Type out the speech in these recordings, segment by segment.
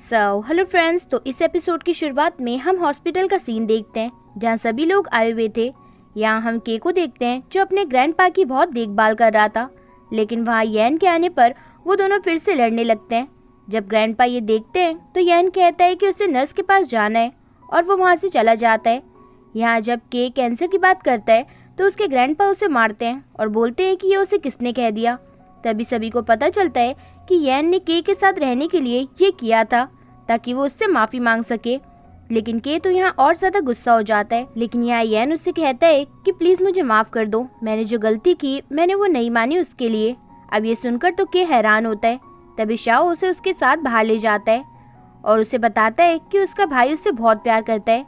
Hello friends. तो इस episode की शुरुआत में हम हॉस्पिटल का सीन देखते हैं जहां सभी लोग आए हुए थे। यहाँ हम के को देखते हैं जो अपने ग्रैंडपा की बहुत देखभाल कर रहा था, लेकिन वहाँ यैन के आने पर वो दोनों फिर से लड़ने लगते हैं। जब ग्रैंडपा ये देखते हैं तो यैन कहता है कि उसे नर्स के पास जाना है और वो वहाँ से चला जाता है। यहाँ जब के कैंसर की बात करता है तो उसके ग्रैंडपा उसे मारते हैं और बोलते हैं कि ये उसे किसने कह दिया। तभी सभी को पता चलता है कि यैन ने के साथ रहने के लिए ये किया था ताकि वो उससे माफी मांग सके। लेकिन के तो यहाँ और ज्यादा गुस्सा हो जाता है, लेकिन यहाँ यैन उससे कहता है कि प्लीज मुझे माफ कर दो, मैंने जो गलती की मैंने वो नहीं मानी उसके लिए। अब ये सुनकर तो के हैरान होता है। तभी शाओ उसे उसके साथ बाहर ले जाता है और उसे बताता है कि उसका भाई उससे बहुत प्यार करता है।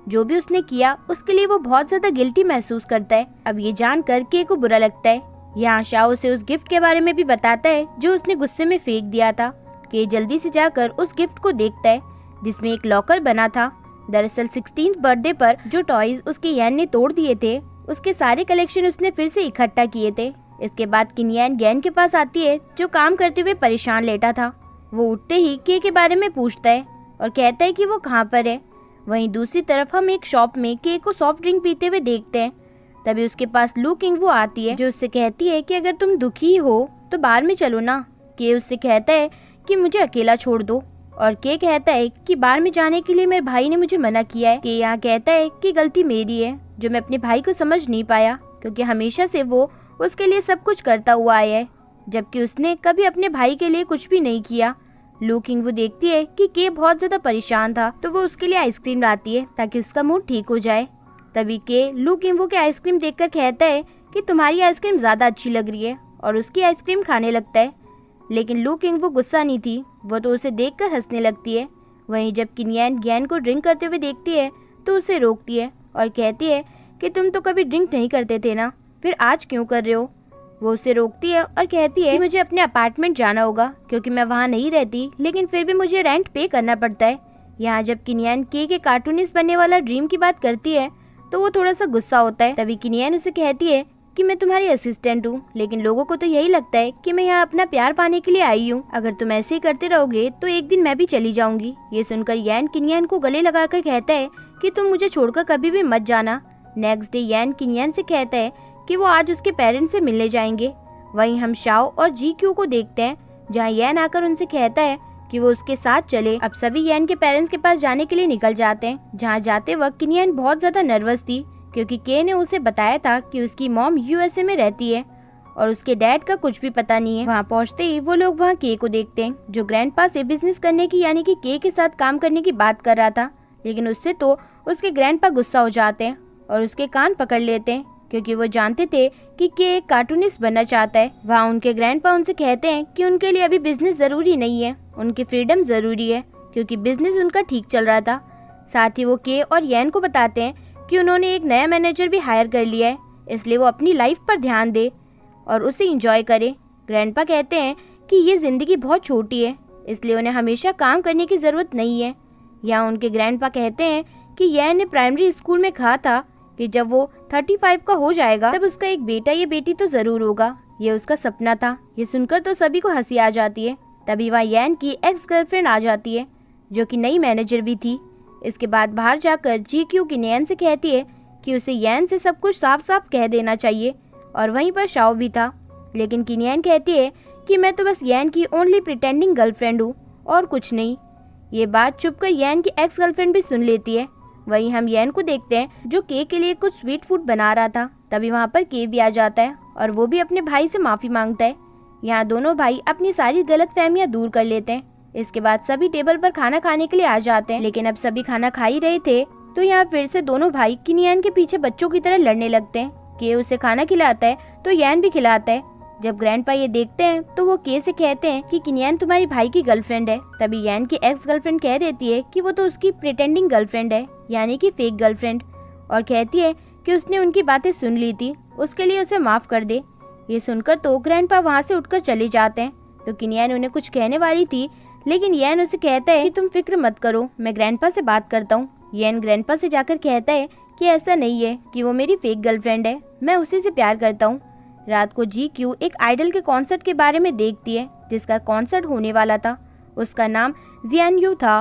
जो भी उसने किया उसके लिए वो बहुत ज्यादा गिल्टी महसूस करता है। अब ये जानकर के को बुरा लगता है। यहाँ शाओ उसे उस गिफ्ट के बारे में भी बताता है जो उसने गुस्से में फेंक दिया था। के जल्दी से जाकर उस गिफ्ट को देखता है जिसमें एक लॉकर बना था। दरअसल 16th बर्थडे पर जो टॉयज उसके यैन ने तोड़ दिए थे उसके सारे कलेक्शन उसने फिर से इकट्ठा किए थे। इसके बाद किनियन गैन के पास आती है जो काम करते हुए परेशान लेटा था। वो उठते ही के बारे में पूछता है और कहता है कि वो कहाँ पर है। वहीं दूसरी तरफ हम एक शॉप में के को सॉफ्ट ड्रिंक पीते हुए देखते हैं। तभी उसके पास लू किंग वो आती है जो उससे कहती है कि अगर तुम दुखी हो तो बाहर में चलो ना। के उससे कहता है कि मुझे अकेला छोड़ दो और के कहता है कि बाहर में जाने के लिए मेरे भाई ने मुझे मना किया है। के यहाँ कहता है कि गलती मेरी है जो मैं अपने भाई को समझ नहीं पाया, क्योंकि हमेशा से वो उसके लिए सब कुछ करता हुआ आया है जबकि उसने कभी अपने भाई के लिए कुछ भी नहीं किया। लू किंग वो देखती है कि के बहुत ज्यादा परेशान था तो वो उसके लिए आइसक्रीम लाती है ताकि उसका मूड ठीक हो जाए। तभी के लू किंग वो के आइसक्रीम देखकर कहता है कि तुम्हारी आइसक्रीम ज्यादा अच्छी लग रही है और उसकी आइसक्रीम खाने लगता है। लेकिन लू किंग वो गुस्सा नहीं थी, वो तो उसे देखकर हंसने लगती है। वहीं जब किनियन गैन को ड्रिंक करते हुए देखती है तो उसे रोकती है और कहती है कि तुम तो कभी ड्रिंक नहीं करते थे ना, फिर आज क्यों कर रहे हो। वो उसे रोकती है और कहती है कि मुझे अपने अपार्टमेंट जाना होगा क्योंकि मैं वहाँ नहीं रहती, लेकिन फिर भी मुझे रेंट पे करना पड़ता है। यहाँ जब किनियन के कार्टूनिस्ट बनने वाला ड्रीम की बात करती है तो वो थोड़ा सा गुस्सा होता है। तभी किनियन उसे कहती है कि मैं तुम्हारी असिस्टेंट हूँ, लेकिन लोगों को तो यही लगता है कि मैं यहाँ अपना प्यार पाने के लिए आई हूँ। अगर तुम ऐसे ही करते रहोगे तो एक दिन मैं भी चली जाऊंगी। ये सुनकर यैन किनियन को गले लगाकर कहता है कि तुम मुझे छोड़कर कभी भी मत जाना। नेक्स्ट डे यैन किनियन से कहता है कि वो आज उसके पेरेंट्स से मिलने जाएंगे। वहीं हम शाओ और GQ को देखते हैं जहाँ यैन आकर उनसे कहता है कि वो उसके साथ चले। अब सभी यैन के पेरेंट्स के पास जाने के लिए निकल जाते हैं। जहाँ जाते वक्त किनियन बहुत ज्यादा नर्वस थी क्योंकि के ने उसे बताया था कि उसकी मॉम USA में रहती है और उसके डैड का कुछ भी पता नहीं है। वहाँ पहुँचते ही वो लोग वहाँ के को देखते हैं जो ग्रैंडपा से बिजनेस करने की यानी कि के साथ काम करने की बात कर रहा था, लेकिन उससे तो उसके ग्रैंडपा गुस्सा हो जाते हैं और उसके कान पकड़ लेते हैं क्योंकि वो जानते थे कि के एक कार्टूनिस्ट बनना चाहता है। वहाँ उनके ग्रैंडपा उनसे कहते हैं कि उनके लिए अभी बिजनेस जरूरी नहीं है, उनकी फ्रीडम जरूरी है क्योंकि बिजनेस उनका ठीक चल रहा था। साथ ही वो के और यैन को बताते हैं कि उन्होंने एक नया मैनेजर भी हायर कर लिया है, इसलिए वो अपनी लाइफ पर ध्यान दे और उसे एंजॉय करे। ग्रैंडपा कहते हैं कि ये जिंदगी बहुत छोटी है, इसलिए उन्हें हमेशा काम करने की जरूरत नहीं है। यहाँ उनके ग्रैंडपा कहते हैं कि यैन ने प्राइमरी स्कूल में कहा था कि जब वो 35 का हो जाएगा तब उसका एक बेटा या बेटी तो जरूर होगा, ये उसका सपना था। ये सुनकर तो सभी को हंसी आ जाती है। तभी वहाँ यैन की एक्स गर्लफ्रेंड आ जाती है जो कि नई मैनेजर भी थी। इसके बाद बाहर जाकर GQ किनियन से कहती है कि उसे यैन से सब कुछ साफ साफ कह देना चाहिए और वहीं पर शाओ भी था। लेकिन किनियन कहती है कि मैं तो बस यैन की ओनली प्रिटेंडिंग गर्लफ्रेंड हूँ और कुछ नहीं। ये बात चुपकर यैन की एक्स गर्लफ्रेंड भी सुन लेती है। वहीं हम यैन को देखते हैं जो के लिए कुछ स्वीट फूड बना रहा था। तभी वहाँ पर के भी आ जाता है और वो भी अपने भाई से माफी मांगता है। यहाँ दोनों भाई अपनी सारी गलतफहमियां दूर कर लेते हैं। इसके बाद सभी टेबल पर खाना खाने के लिए आ जाते हैं, लेकिन अब सभी खाना खा ही रहे थे तो यहाँ फिर से दोनों भाई किनियन के पीछे बच्चों की तरह लड़ने लगते हैं। के उसे खाना खिलाता है तो यैन भी खिलाता है। जब ग्रैंडपा ये देखते हैं तो वो के से कहते हैं कि किनियन तुम्हारी भाई की गर्लफ्रेंड है। तभी यैन की एक्स गर्लफ्रेंड कह देती है कि वो तो उसकी प्रिटेंडिंग गर्लफ्रेंड है यानी कि फेक गर्लफ्रेंड, और कहती है कि उसने उनकी बातें सुन ली थी, उसके लिए उसे माफ कर दे। ये सुनकर तो ग्रैंडपा वहाँ से उठकर चले जाते हैं। तो किनियन उन्हें कुछ कहने वाली थी, लेकिन यैन उसे कहता है कि तुम फिक्र मत करो, मैं ग्रैंडपा से बात करता हूँ। यैन ग्रैंडपा से जाकर कहता है कि ऐसा नहीं है कि वो मेरी फेक गर्लफ्रेंड है, मैं उसी से प्यार करता हूँ। रात को GQ एक आइडल के कॉन्सर्ट के बारे में देखती है जिसका कॉन्सर्ट होने वाला था उसका नाम जियान यू था।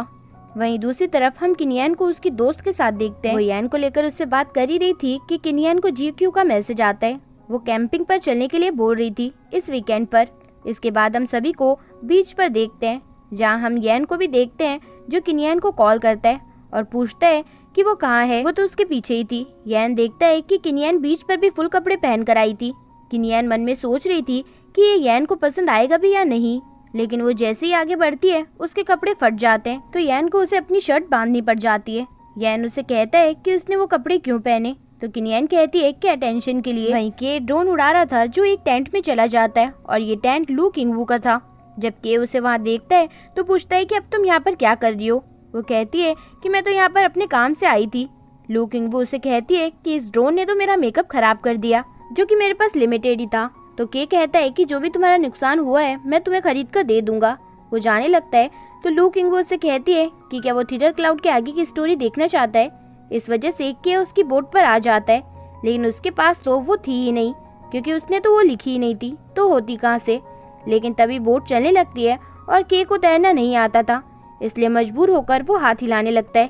वहीं दूसरी तरफ हम किनियान को उसकी दोस्त के साथ देखते हैं। वो यान को लेकर उससे बात कर ही रही थी कि किनियान को जीक्यू का मैसेज आता है। वो कैंपिंग पर चलने के लिए बोल रही थी इस वीकेंड पर। इसके बाद हम सभी को बीच पर देखते हैं, जहाँ हम यान को भी देखते हैं जो किनियान को कॉल करता है और पूछता है कि वो कहाँ है। वो तो उसके पीछे ही थी। यान देखता है कि किनियान बीच पर भी फुल कपड़े पहन कर आई थी। किनियान मन में सोच रही थी कि ये यान को पसंद आएगा भी या नहीं, लेकिन वो जैसे ही आगे बढ़ती है उसके कपड़े फट जाते हैं तो यान को उसे अपनी शर्ट बांधनी पड़ जाती है। यान उसे कहता है कि उसने वो कपड़े क्यों पहने, तो किनियान कहती है कि अटेंशन के लिए। वहीं के ड्रोन उड़ा रहा था जो एक टेंट में चला जाता है और ये टेंट लू किंगवू का था। जब के उसे वहाँ देखता है तो पूछता है कि अब तुम यहाँ पर क्या कर रही हो। वो कहती है कि मैं तो यहाँ पर अपने काम से आई थी। लू किंगवू उसे कहती है कि इस ड्रोन ने तो मेरा मेकअप खराब कर दिया, जो कि मेरे पास लिमिटेड ही था। तो के कहता है कि जो भी तुम्हारा नुकसान हुआ है मैं तुम्हें खरीद कर दे दूंगा। वो जाने लगता है तो लू किंगवू उससे कहती है कि क्या वो थीडर क्लाउड के आगे की स्टोरी देखना चाहता है। इस वजह से के उसकी बोट पर आ जाता है, लेकिन उसके पास तो वो थी ही नहीं, क्योंकि उसने तो वो लिखी ही नहीं थी, तो होती कहाँ से। लेकिन तभी बोट चलने लगती है और के को तैरना नहीं आता था, इसलिए मजबूर होकर वो हाथ हिलाने लगता है।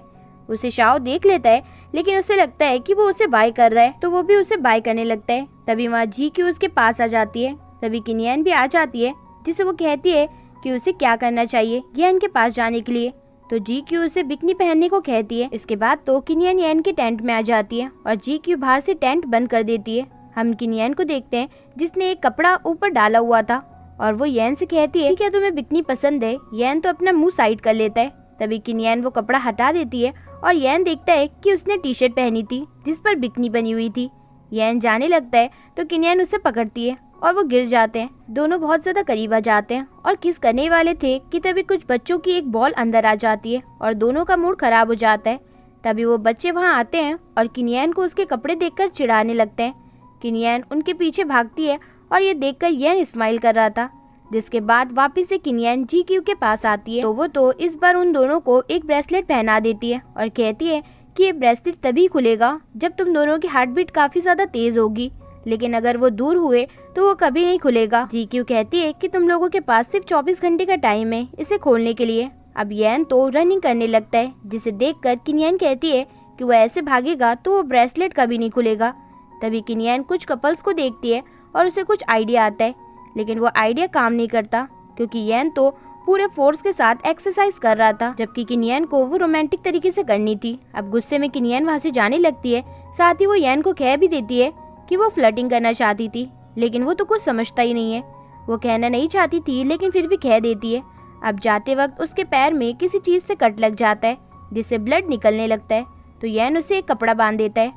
उसे शाओ देख लेता है, लेकिन उसे लगता है कि वो उसे बाय कर रहा है, तो वो भी उसे बाय करने लगता है। तभी वहाँ जीक्यू उसके पास आ जाती है। तभी किनियान भी आ जाती है, जिसे वो कहती है कि उसे क्या करना चाहिए यान के पास जाने के लिए। तो जीक्यू उसे बिकनी पहनने को कहती है। इसके बाद तो किनियान यान के टेंट में आ जाती है और जीक्यू बाहर से टेंट बंद कर देती है। हम किनियान को देखते हैं जिसने एक कपड़ा ऊपर डाला हुआ था और वो यान से कहती है कि क्या तुम्हें बिकनी पसंद है। यान तो अपना मुंह साइड कर लेता है। तभी किनियान वो कपड़ा हटा देती है और यान देखता है कि उसने टी शर्ट पहनी थी जिस पर बिकनी बनी हुई थी। यान जाने लगता है तो किनियान उसे पकड़ती है और वो गिर जाते हैं। दोनों बहुत ज्यादा करीब आ जाते हैं और किस करने वाले थे कि तभी कुछ बच्चों की एक बॉल अंदर आ जाती है और दोनों का मूड खराब हो जाता है। तभी वो बच्चे वहाँ आते हैं और किनियान को उसके कपड़े देखकर चिढ़ाने लगते हैं। किनियान उनके पीछे भागती है और ये देखकर यान स्माइल कर रहा था, जिसके बाद वापस से किनियान जीक्यू के पास आती है। तो वो तो इस बार उन दोनों को एक ब्रेसलेट पहना देती है और कहती है कि ये ब्रेसलेट तभी खुलेगा जब तुम दोनों की हार्ट बीट काफी ज्यादा तेज होगी, लेकिन अगर वो दूर हुए तो वो कभी नहीं खुलेगा। जीक्यू कहती है कि तुम लोगों के पास सिर्फ 24 घंटे का टाइम है इसे खोलने के लिए। अब यान तो रनिंग करने लगता है, जिसे देखकर किनियान कहती है कि वो ऐसे भागेगा तो वो ब्रेसलेट कभी नहीं खुलेगा। तभी किनियान कुछ कपल्स को देखती है और उसे कुछ आइडिया आता है, लेकिन वो आइडिया काम नहीं करता क्योंकि यान तो पूरे फोर्स के साथ एक्सरसाइज कर रहा था, जबकि किनियान को वो रोमांटिक तरीके से करनी थी। अब गुस्से में किनियान वहाँ से जाने लगती है। साथ ही वो यान को कह भी देती है कि वो फ्लर्टिंग करना चाहती थी, लेकिन वो तो कुछ समझता ही नहीं है। वो कहना नहीं चाहती थी लेकिन फिर भी कह देती है। अब जाते वक्त उसके पैर में किसी चीज से कट लग जाता है जिससे ब्लड निकलने लगता है, तो यान उसे एक कपड़ा बांध देता है।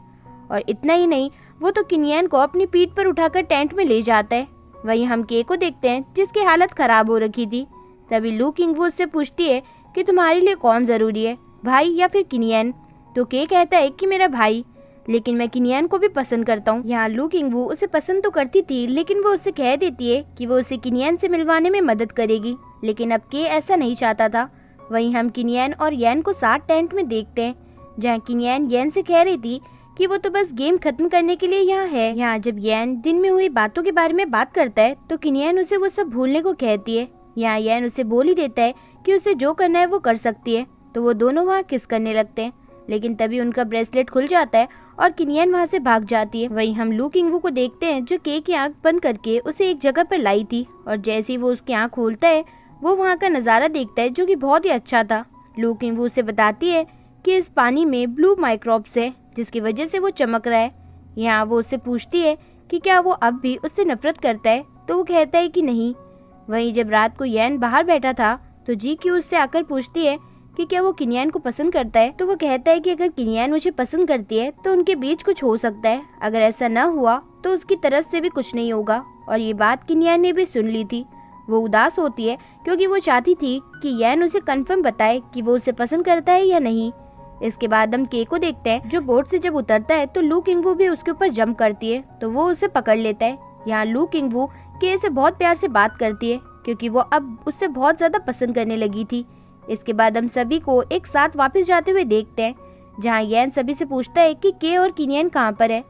और इतना ही नहीं, वो तो किनियान को अपनी पीठ पर उठाकर टेंट में ले जाता है। वहीं हम के को देखते हैं जिसकी हालत खराब हो रखी थी। तभी लू किंगवू उससे पूछती है कि तुम्हारे लिए कौन जरूरी है, भाई या फिर किनियान। तो के कहता है कि मेरा भाई, लेकिन मैं किनियान को भी पसंद करता हूँ। यहाँ लू किंगवू उसे पसंद तो करती थी, लेकिन वो उससे कह देती है कि वो उसे किनियान से मिलवाने में मदद करेगी, लेकिन अब के ऐसा नहीं चाहता था। वहीं हम किनियान और यान को साथ टेंट में देखते हैं, जहाँ किनियान यान से कह रही थी कि वो तो बस गेम खत्म करने के लिए यहाँ है। यहाँ जब यान दिन में हुई बातों के बारे में बात करता है तो किनियान उसे वो सब भूलने को कहती है। यहाँ यान उसे बोल ही देता है कि उसे जो करना है वो कर सकती है, तो वो दोनों वहाँ किस करने लगते हैं। लेकिन तभी उनका ब्रेसलेट खुल जाता है और किनियान वहाँ से भाग जाती है। वहीं हम लू किंगवू को देखते हैं जो के की आंख बंद करके उसे एक जगह पर लाई थी, और जैसे ही वो उसकी आंख खोलता है वो वहाँ का नज़ारा देखता है जो कि बहुत ही अच्छा था। लू किंगवू उसे बताती है कि इस पानी में ब्लू माइक्रोब्स है जिसकी वजह से वो चमक रहा है। यहाँ वो उससे पूछती है कि क्या वो अब भी उससे नफरत करता है, तो वो कहता है कि नहीं। वहीं जब रात को यान बाहर बैठा था तो जीक्यू उससे आकर पूछती है कि क्या वो किनियान को पसंद करता है, तो वो कहता है कि अगर किनियान मुझे पसंद करती है तो उनके बीच कुछ हो सकता है, अगर ऐसा न हुआ तो उसकी तरफ से भी कुछ नहीं होगा। और ये बात किनियान ने भी सुन ली थी। वो उदास होती है क्योंकि वो चाहती थी कि यान उसे कंफर्म बताए कि वो उसे पसंद करता है या नहीं। इसके बाद हम के को देखते हैं जो बोट से जब उतरता है तो लू किंगवू भी उसके ऊपर जंप करती है, तो वो उसे पकड़ लेता है। यहाँ लू किंगवू के से बहुत प्यार से बात करती है क्योंकि वो अब उससे बहुत ज्यादा पसंद करने लगी थी। इसके बाद हम सभी को एक साथ वापस जाते हुए देखते हैं, जहाँ यान सभी से पूछता है कि के और किनियान कहाँ पर है।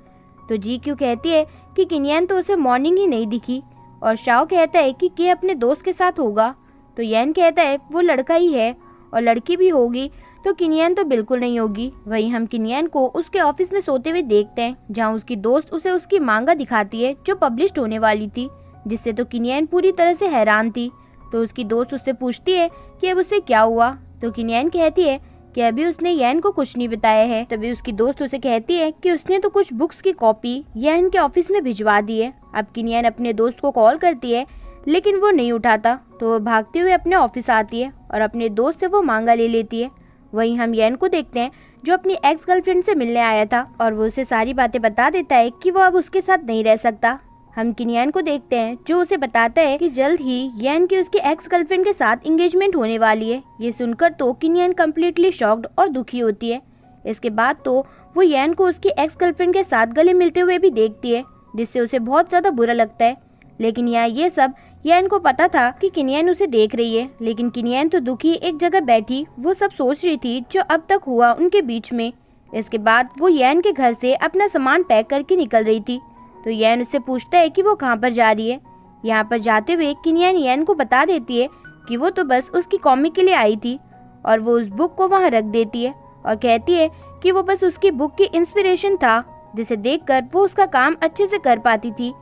तो जीक्यू कहती है कि किनियान तो उसे मॉर्निंग ही नहीं दिखी, और शाओ कहता है कि के अपने दोस्त के साथ होगा। तो यैन कहता है वो लड़का ही है, और लड़की भी होगी तो किनियन तो बिल्कुल नहीं होगी। वहीं हम किनियन को उसके ऑफिस में सोते हुए देखते हैं, जहां उसकी दोस्त उसे उसकी मांगा दिखाती है जो पब्लिश होने वाली थी, जिससे तो किनियन पूरी तरह से हैरान थी। तो उसकी दोस्त उससे पूछती है कि अब उसे क्या हुआ, तो किनियन कहती है कि अभी उसने यैन को कुछ नहीं बताया है। तभी उसकी दोस्त उसे कहती है कि उसने तो कुछ बुक्स की कॉपी यैन के ऑफिस में भिजवा दी है। अब किनियन अपने दोस्त को कॉल करती है, लेकिन वो नहीं उठाता, तो वो भागते हुए अपने ऑफिस आती है और अपने दोस्त से वो मांगा ले लेती है। वहीं हम यैन को देखते हैं जो अपनी एक्स गर्लफ्रेंड से मिलने आया था, और वो उसे सारी बातें बता देता है कि वो अब उसके साथ नहीं रह सकता। हम किनियन को देखते हैं जो उसे बताता है कि जल्द ही यैन की उसकी एक्स गर्लफ्रेंड के साथ एंगेजमेंट होने वाली है। ये सुनकर तो किनियन कम्प्लीटली शॉक्ड और दुखी होती है। इसके बाद तो वो यैन को उसकी एक्स गर्लफ्रेंड के साथ गले मिलते हुए भी देखती है, जिससे उसे बहुत ज्यादा बुरा लगता है। लेकिन यहाँ ये सब यैन को पता था कि किनियन उसे देख रही है, लेकिन किनियन तो दुखी एक जगह बैठी वो सब सोच रही थी जो अब तक हुआ उनके बीच में। इसके बाद वो यैन के घर से अपना सामान पैक करके निकल रही थी, तो यैन उससे पूछता है कि वो कहाँ पर जा रही है। यहाँ पर जाते हुए किनियन यैन को बता देती है कि वो तो बस उसकी कॉमिक के लिए आई थी, और वो उस बुक को वहाँ रख देती है और कहती है कि वो बस उसकी बुक की इंस्पिरेशन था, जिसे देखकर वो उसका काम अच्छे से कर पाती थी।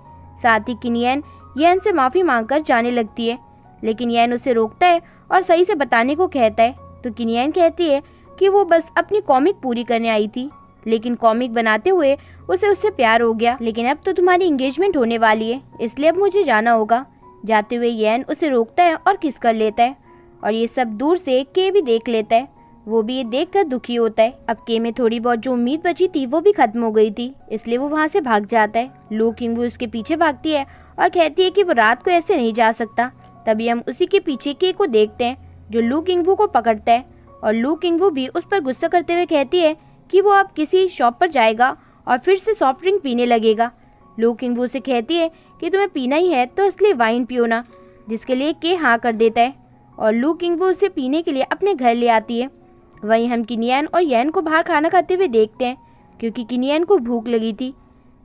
साथ ही किनियन यैन से माफी मांगकर जाने लगती है, लेकिन यैन उसे रोकता है और सही से बताने को कहता है। तो किनियन कहती है कि वो बस अपनी कॉमिक पूरी करने आई थी, लेकिन कॉमिक बनाते हुए उसे उससे प्यार हो गया। लेकिन अब तो तुम्हारी एंगेजमेंट होने वाली है, इसलिए अब मुझे जाना होगा। जाते हुए यैन उसे रोकता है और किस कर लेता है, और ये सब दूर से के भी देख लेता है। वो भी ये देखकर दुखी होता है। अब के में थोड़ी बहुत जो उम्मीद बची थी वो भी खत्म हो गई थी, इसलिए वो वहाँ से भाग जाता है। लू किंगवू उसके पीछे भागती है और कहती है कि वो रात को ऐसे नहीं जा सकता। तभी हम उसी के पीछे के को देखते हैं जो लू किंगवू को पकड़ता है, और लू किंगवू भी उस पर गुस्सा करते हुए कहती है कि वो अब किसी शॉप पर जाएगा और फिर से सॉफ्ट ड्रिंक पीने लगेगा। लू किंगवू से कहती है कि तुम्हें पीना ही है तो इसलिए वाइन पियो ना, जिसके लिए के हाँ कर देता है, और लू किंगवू उसे पीने के लिए अपने घर ले आती है। वहीं हम किनियन और यैन को बाहर खाना खाते हुए देखते हैं, क्योंकि किनियन को भूख लगी थी।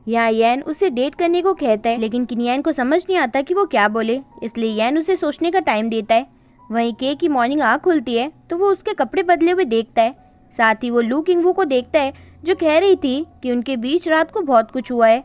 यहाँ यैन उसे डेट करने को कहता है, लेकिन किनियन को समझ नहीं आता कि वो क्या बोले, इसलिए यैन उसे सोचने का टाइम देता है। वहीं के की मॉर्निंग आँख खुलती है तो वो उसके कपड़े बदले हुए देखता है। साथ ही वो लू किंगवू को देखता है जो कह रही थी कि उनके बीच रात को बहुत कुछ हुआ है।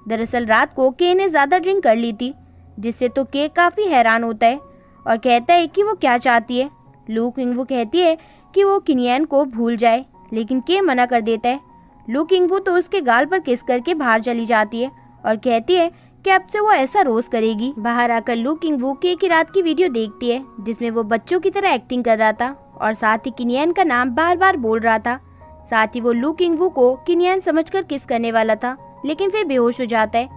दरअसल रात को के ने ज़्यादा ड्रिंक कर ली थी, जिससे तो के काफ़ी हैरान होता है और कहता है कि वो क्या चाहती है। लू किंगवू कहती है कि वो किनियन को भूल जाए, लेकिन के मना कर देता है। लू किंगवू तो उसके गाल पर किस करके बाहर चली जाती है और कहती है कि अब से वो ऐसा रोज करेगी। बाहर आकर लू किंगवू के की रात की वीडियो देखती है, जिसमें वो बच्चों की तरह एक्टिंग कर रहा था और साथ ही किनियन का नाम बार बार बोल रहा था। साथ ही वो लू किंगवू को किनियन समझकर किस करने वाला था, लेकिन फिर बेहोश हो जाता है।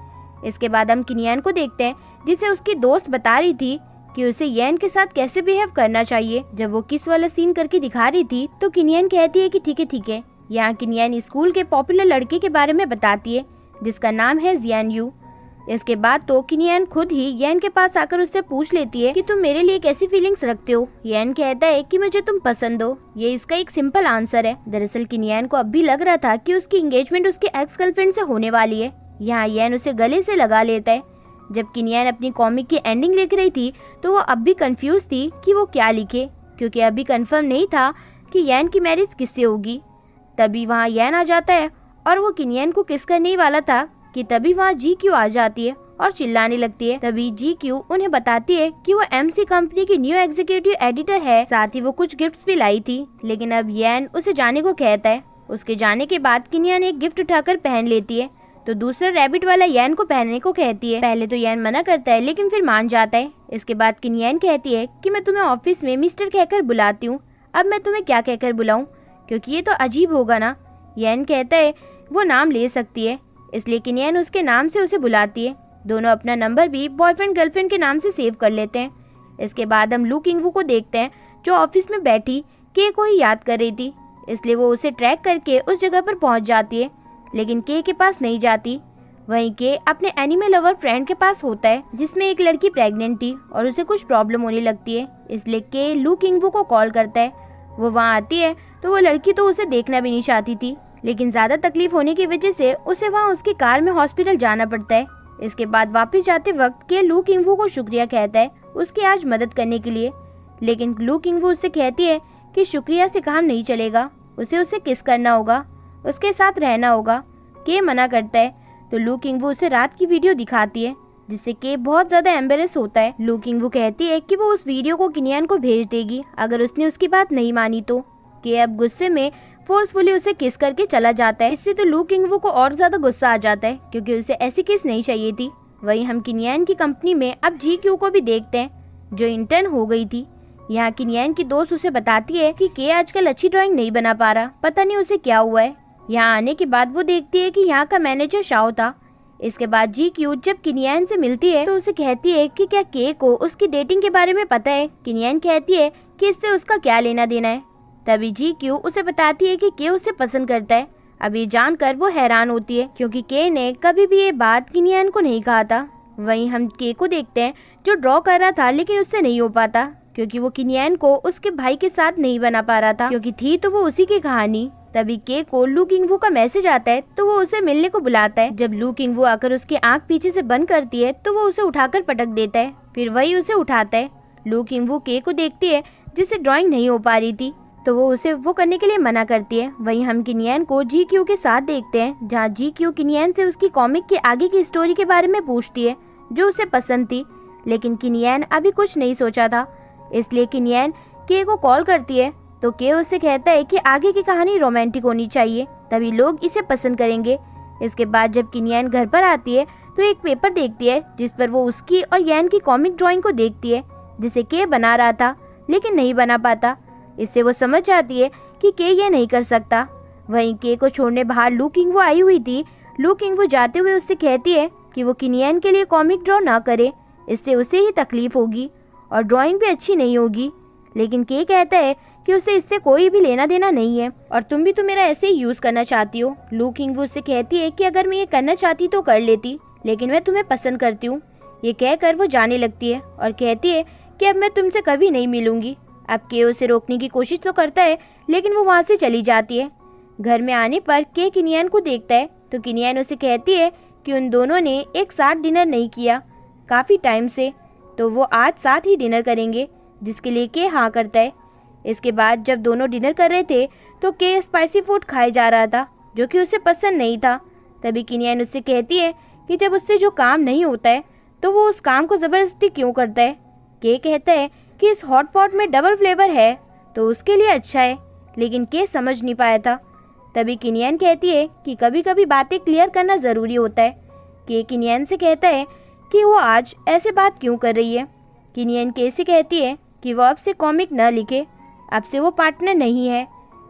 इसके बाद हम किनियन को देखते हैं जिसे उसकी दोस्त बता रही थी कि उसे यैन के साथ कैसे बिहेव करना चाहिए। जब वो किस वाला सीन करके दिखा रही थी तो किनियन कहती है कि ठीक है। यहाँ किनियन स्कूल के पॉपुलर लड़के के बारे में बताती है जिसका नाम है जियान यू। इसके बाद तो किनियन खुद ही यैन के पास आकर उससे पूछ लेती है कि तुम मेरे लिए कैसी फीलिंग्स रखते हो। यैन कहता है कि मुझे तुम पसंद हो। ये इसका एक सिंपल आंसर है। दरअसल किनियन को अब भी लग रहा था कि उसकी एंगेजमेंट उसके एक्स गर्लफ्रेंड से होने वाली है। यहाँ यैन उसे गले से लगा लेता है। जब किनियन अपनी कॉमिक की एंडिंग लिख रही थी तो वो अब भी कंफ्यूज थी कि वो क्या लिखे, क्योंकि अभी कंफर्म नहीं था कि यैन की मैरिज किससे होगी। तभी वहाँ यैन आ जाता है और वो किनियन को किस करने ही वाला था कि तभी वहाँ GQ आ जाती है और चिल्लाने लगती है। तभी GQ उन्हें बताती है कि वो MC कंपनी की न्यू एग्जीक्यूटिव एडिटर है। साथ ही वो कुछ गिफ्ट्स भी लाई थी, लेकिन अब यैन उसे जाने को कहता है। उसके जाने के बाद किनियन एक गिफ्ट उठाकर पहन लेती है तो दूसरा रैबिट वाला यैन को पहनने को कहती है। पहले तो यैन मना करता है, लेकिन फिर मान जाता है। इसके बाद किनियन कहती है कि मैं तुम्हें ऑफिस में मिस्टर कहकर बुलाती हूँ। अब मैं तुम्हें क्या कहकर बुलाऊं, क्योंकि ये तो अजीब होगा ना। यैन कहता है वो नाम ले सकती है, इसलिए किनियन उसके नाम से उसे बुलाती है। दोनों अपना नंबर भी बॉयफ्रेंड गर्लफ्रेंड के नाम से सेव कर लेते हैं। इसके बाद हम लू किंगवू को देखते हैं जो ऑफिस में बैठी के को ही याद कर रही थी, इसलिए वो उसे ट्रैक करके उस जगह पर पहुंच जाती है, लेकिन के पास नहीं जाती। वहीं के अपने एनिमे लवर फ्रेंड के पास होता है जिसमें एक लड़की प्रेग्नेंट थी और उसे कुछ प्रॉब्लम होने लगती है, इसलिए के लू किंगवू को कॉल करता है। वो वहाँ आती है तो वो लड़की तो उसे देखना भी नहीं चाहती थी, लेकिन ज्यादा तकलीफ होने की वजह से उसे वहाँ उसकी कार में हॉस्पिटल जाना पड़ता है। इसके बाद वापस जाते वक्त के लू किंगवू को शुक्रिया कहता है उसकी आज मदद करने के लिए, लेकिन लू किंगवू उससे कहती है कि शुक्रिया से काम नहीं चलेगा, उसे किस करना होगा, उसके साथ रहना होगा। के मना करता है तो लू किंगवू उसे रात की वीडियो दिखाती है, जिससे के बहुत ज़्यादा एम्बेरस होता है। लू किंगवू कहती है कि वो उस वीडियो को किनियान को भेज देगी अगर उसने उसकी बात नहीं मानी तो। के अब गुस्से में फोर्सफुली उसे किस करके चला जाता है। इससे तो लू किंगवू को और ज़्यादा गुस्सा आ जाता है क्योंकि उसे ऐसी किस नहीं चाहिए थी। वहीं हम किनियान की कंपनी में अब GQ को भी देखते हैं, जो इंटर्न हो गई थी। यहाँ किनियान की दोस्त उसे बताती है कि के आजकल अच्छी ड्राइंग नहीं बना पा रहा, पता नहीं उसे क्या हुआ है। यहाँ आने के बाद वो देखती है कि यहाँ का मैनेजर शाओ था। इसके बाद GQ जब किनियान से मिलती है तो उसे कहती है कि क्या के को उसकी डेटिंग के बारे में पता है। किनियान कहती है कि इससे उसका क्या लेना देना है। तभी GQ उसे बताती है कि के उसे पसंद करता है। अब ये जानकर वो हैरान होती है क्योंकि के ने कभी भी ये बात किनियान को नहीं कहा था। वहीं हम के को देखते हैं जो ड्रॉ कर रहा था लेकिन उससे नहीं हो पाता क्योंकि वो किनियान को उसके भाई के साथ नहीं बना पा रहा था, क्योंकि थी तो वो उसी की कहानी। तभी के को लू किंगवू का मैसेज आता है तो वो उसे मिलने को बुलाता है। जब लू किंगवू आकर उसकी आंख पीछे से बंद करती है तो वो उसे उठाकर पटक देता है, फिर वही उसे उठाता है। लू किंगवू के को देखती है जिससे ड्राइंग नहीं हो पा रही थी तो वो उसे वो करने के लिए मना करती है। वहीं हम किनियान को GQ के साथ देखते हैं, जहाँ GQ किनियान से उसकी कॉमिक के आगे की स्टोरी के बारे में पूछती है जो उसे पसंद थी, लेकिन किनियान अभी कुछ नहीं सोचा था। इसलिए किनियान के को कॉल करती है तो के उससे कहता है कि आगे की कहानी रोमांटिक होनी चाहिए, तभी लोग इसे पसंद करेंगे। इसके बाद जब किनियान घर पर आती है तो एक पेपर देखती है जिस पर वो उसकी और यान की कॉमिक ड्राइंग को देखती है जिसे के बना रहा था लेकिन नहीं बना पाता। इससे वो समझ जाती है कि के ये नहीं कर सकता। वहीं के को छोड़ने बाहर लू किंगवू आई हुई थी। लू किंगवू जाते हुए उससे कहती है कि वो किनियान के लिए कॉमिक ड्रॉ ना करे, इससे उसे ही तकलीफ होगी और ड्राइंग भी अच्छी नहीं होगी। लेकिन के कहता है कि उसे इससे कोई भी लेना देना नहीं है और तुम भी तो मेरा ऐसे ही यूज करना चाहती हो। लू किंगवू उससे कहती है कि अगर मैं ये करना चाहती तो कर लेती, लेकिन मैं तुम्हें पसंद करती हूँ। ये कहकर वो जाने लगती है और कहती है कि अब मैं तुमसे कभी नहीं मिलूंगी। अब के उसे रोकने की कोशिश तो करता है लेकिन वो वहाँ से चली जाती है। घर में आने पर के किनियान को देखता है तो किनियान उसे कहती है कि उन दोनों ने एक साथ डिनर नहीं किया काफ़ी टाइम से, तो वो आज साथ ही डिनर करेंगे, जिसके लिए के हाँ करता है। इसके बाद जब दोनों डिनर कर रहे थे तो के स्पाइसी फूड खाए जा रहा था जो कि उसे पसंद नहीं था। तभी किनियान उससे कहती है कि जब उससे जो काम नहीं होता है तो वो उस काम को ज़बरदस्ती क्यों करता है। के कहता है कि इस हॉट पॉट में डबल फ्लेवर है तो उसके लिए अच्छा है, लेकिन के समझ नहीं पाया था। तभी किनियान कहती है कि कभी कभी बातें क्लियर करना ज़रूरी होता है। के किनियान से कहता है कि वो आज ऐसे बात क्यों कर रही है। किनियान के से कहती है कि वो अब से कॉमिक न लिखे, अब से वो पार्टनर नहीं है।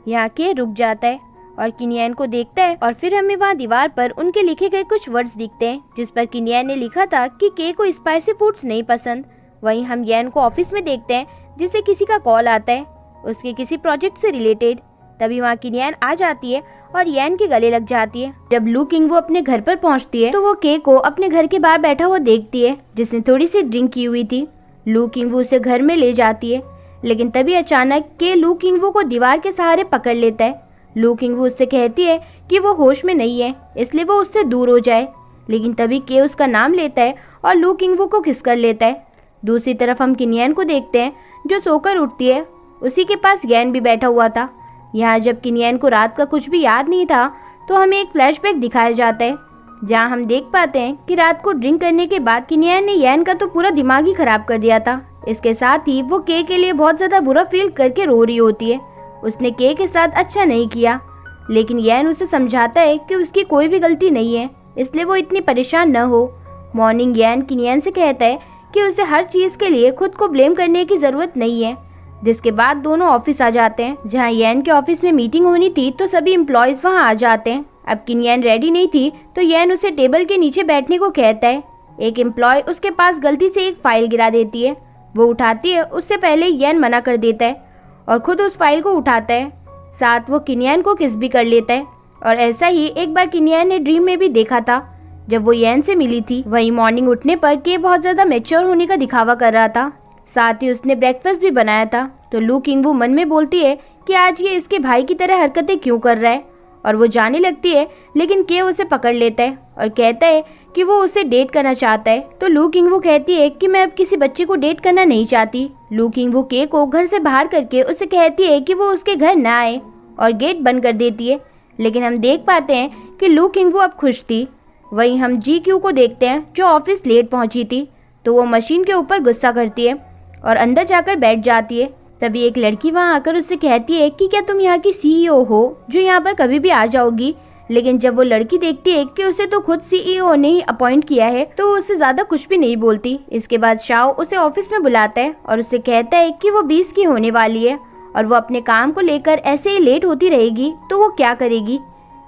यहाँ के रुक जाता है और किनियान को देखता है और फिर हमें वहाँ दीवार पर उनके लिखे गए कुछ वर्ड्स दिखते हैं जिस पर किनियान ने लिखा था कि के को स्पाइसी फूड्स नहीं पसंद। वहीं हम यान को ऑफिस में देखते हैं जिससे किसी का कॉल आता है उसके किसी प्रोजेक्ट से रिलेटेड। तभी वहाँ किनियान आ जाती है और यान के गले लग जाती है। जब लू किंगवू अपने घर पर पहुँचती है तो वो के को अपने घर के बाहर बैठा हुआ देखती है जिसने थोड़ी सी ड्रिंक की हुई थी। लू किंगवू उसे घर में ले जाती है, लेकिन तभी अचानक के लू किंगवू को दीवार के सहारे पकड़ लेता है। लू किंगवू उससे कहती है कि वो होश में नहीं है इसलिए वो उससे दूर हो जाए, लेकिन तभी के उसका नाम लेता है और लू किंगवू को किस कर लेता है। दूसरी तरफ हम किनियान को देखते हैं जो सोकर उठती है, उसी के पास यान भी बैठा हुआ था। यहाँ जब किनियान को रात का कुछ भी याद नहीं था तो हमें एक फ्लैशबैक दिखाया जाता है जहाँ हम देख पाते हैं कि रात को ड्रिंक करने के बाद किनियान ने यान का तो पूरा दिमाग ही खराब कर दिया था। इसके साथ ही वो के लिए बहुत ज़्यादा बुरा फील करके रो रही होती है। उसने के साथ अच्छा नहीं किया, लेकिन यान उसे समझाता है कि उसकी कोई भी गलती नहीं है, इसलिए वो इतनी परेशान न हो। मॉर्निंग यान किनियान से कहता है कि उसे हर चीज़ के लिए खुद को ब्लेम करने की ज़रूरत नहीं है। जिसके बाद दोनों ऑफिस आ जाते हैं जहाँ यान के ऑफिस में मीटिंग होनी थी तो सभी एम्प्लॉयज़ वहाँ आ जाते हैं। अब किनियान रेडी नहीं थी तो यान उसे टेबल के नीचे बैठने को कहता है। एक एम्प्लॉय उसके पास गलती से एक फाइल गिरा देती है, वो उठाती है, उससे पहले यान मना कर देता है और खुद उस फाइल को उठाता है। साथ वो किनियान को किस भी कर लेता है और ऐसा ही एक बार किनियान ने ड्रीम में भी देखा था जब वो यान से मिली थी। वही मॉर्निंग उठने पर के बहुत ज़्यादा मैच्योर होने का दिखावा कर रहा था, साथ ही उसने ब्रेकफास्ट भी बनाया था। तो लू किंगवू मन में बोलती है कि आज ये इसके भाई की तरह हरकतें क्यों कर रहा है और वो जाने लगती है, लेकिन के उसे पकड़ लेता है और कहता है कि वो उसे डेट करना चाहता है। तो लू किंग-वू कहती है कि मैं अब किसी बच्चे को डेट करना नहीं चाहती। लू किंग-वू के को घर से बाहर करके उसे कहती है कि वो उसके घर ना आए और गेट बंद कर देती है। लेकिन हम देख पाते हैं कि लू किंग-वू अब खुश थी। वहीं हम जी क्यू को देखते हैं जो ऑफिस लेट पहुंची थी। तो वो मशीन के ऊपर गुस्सा करती है और अंदर जाकर बैठ जाती है। तभी एक लड़की वहां आकर उससे कहती है कि क्या तुम यहाँ की सीईओ हो जो यहाँ पर कभी भी आ जाओगी। लेकिन जब वो लड़की देखती है कि उसे तो खुद सीईओ ने ही अपॉइंट किया है तो वो उससे ज्यादा कुछ भी नहीं बोलती। इसके बाद शाओ उसे ऑफिस में बुलाता है और उसे कहता है कि वो 20 की होने वाली है और वो अपने काम को लेकर ऐसे ही लेट होती रहेगी तो वो क्या करेगी।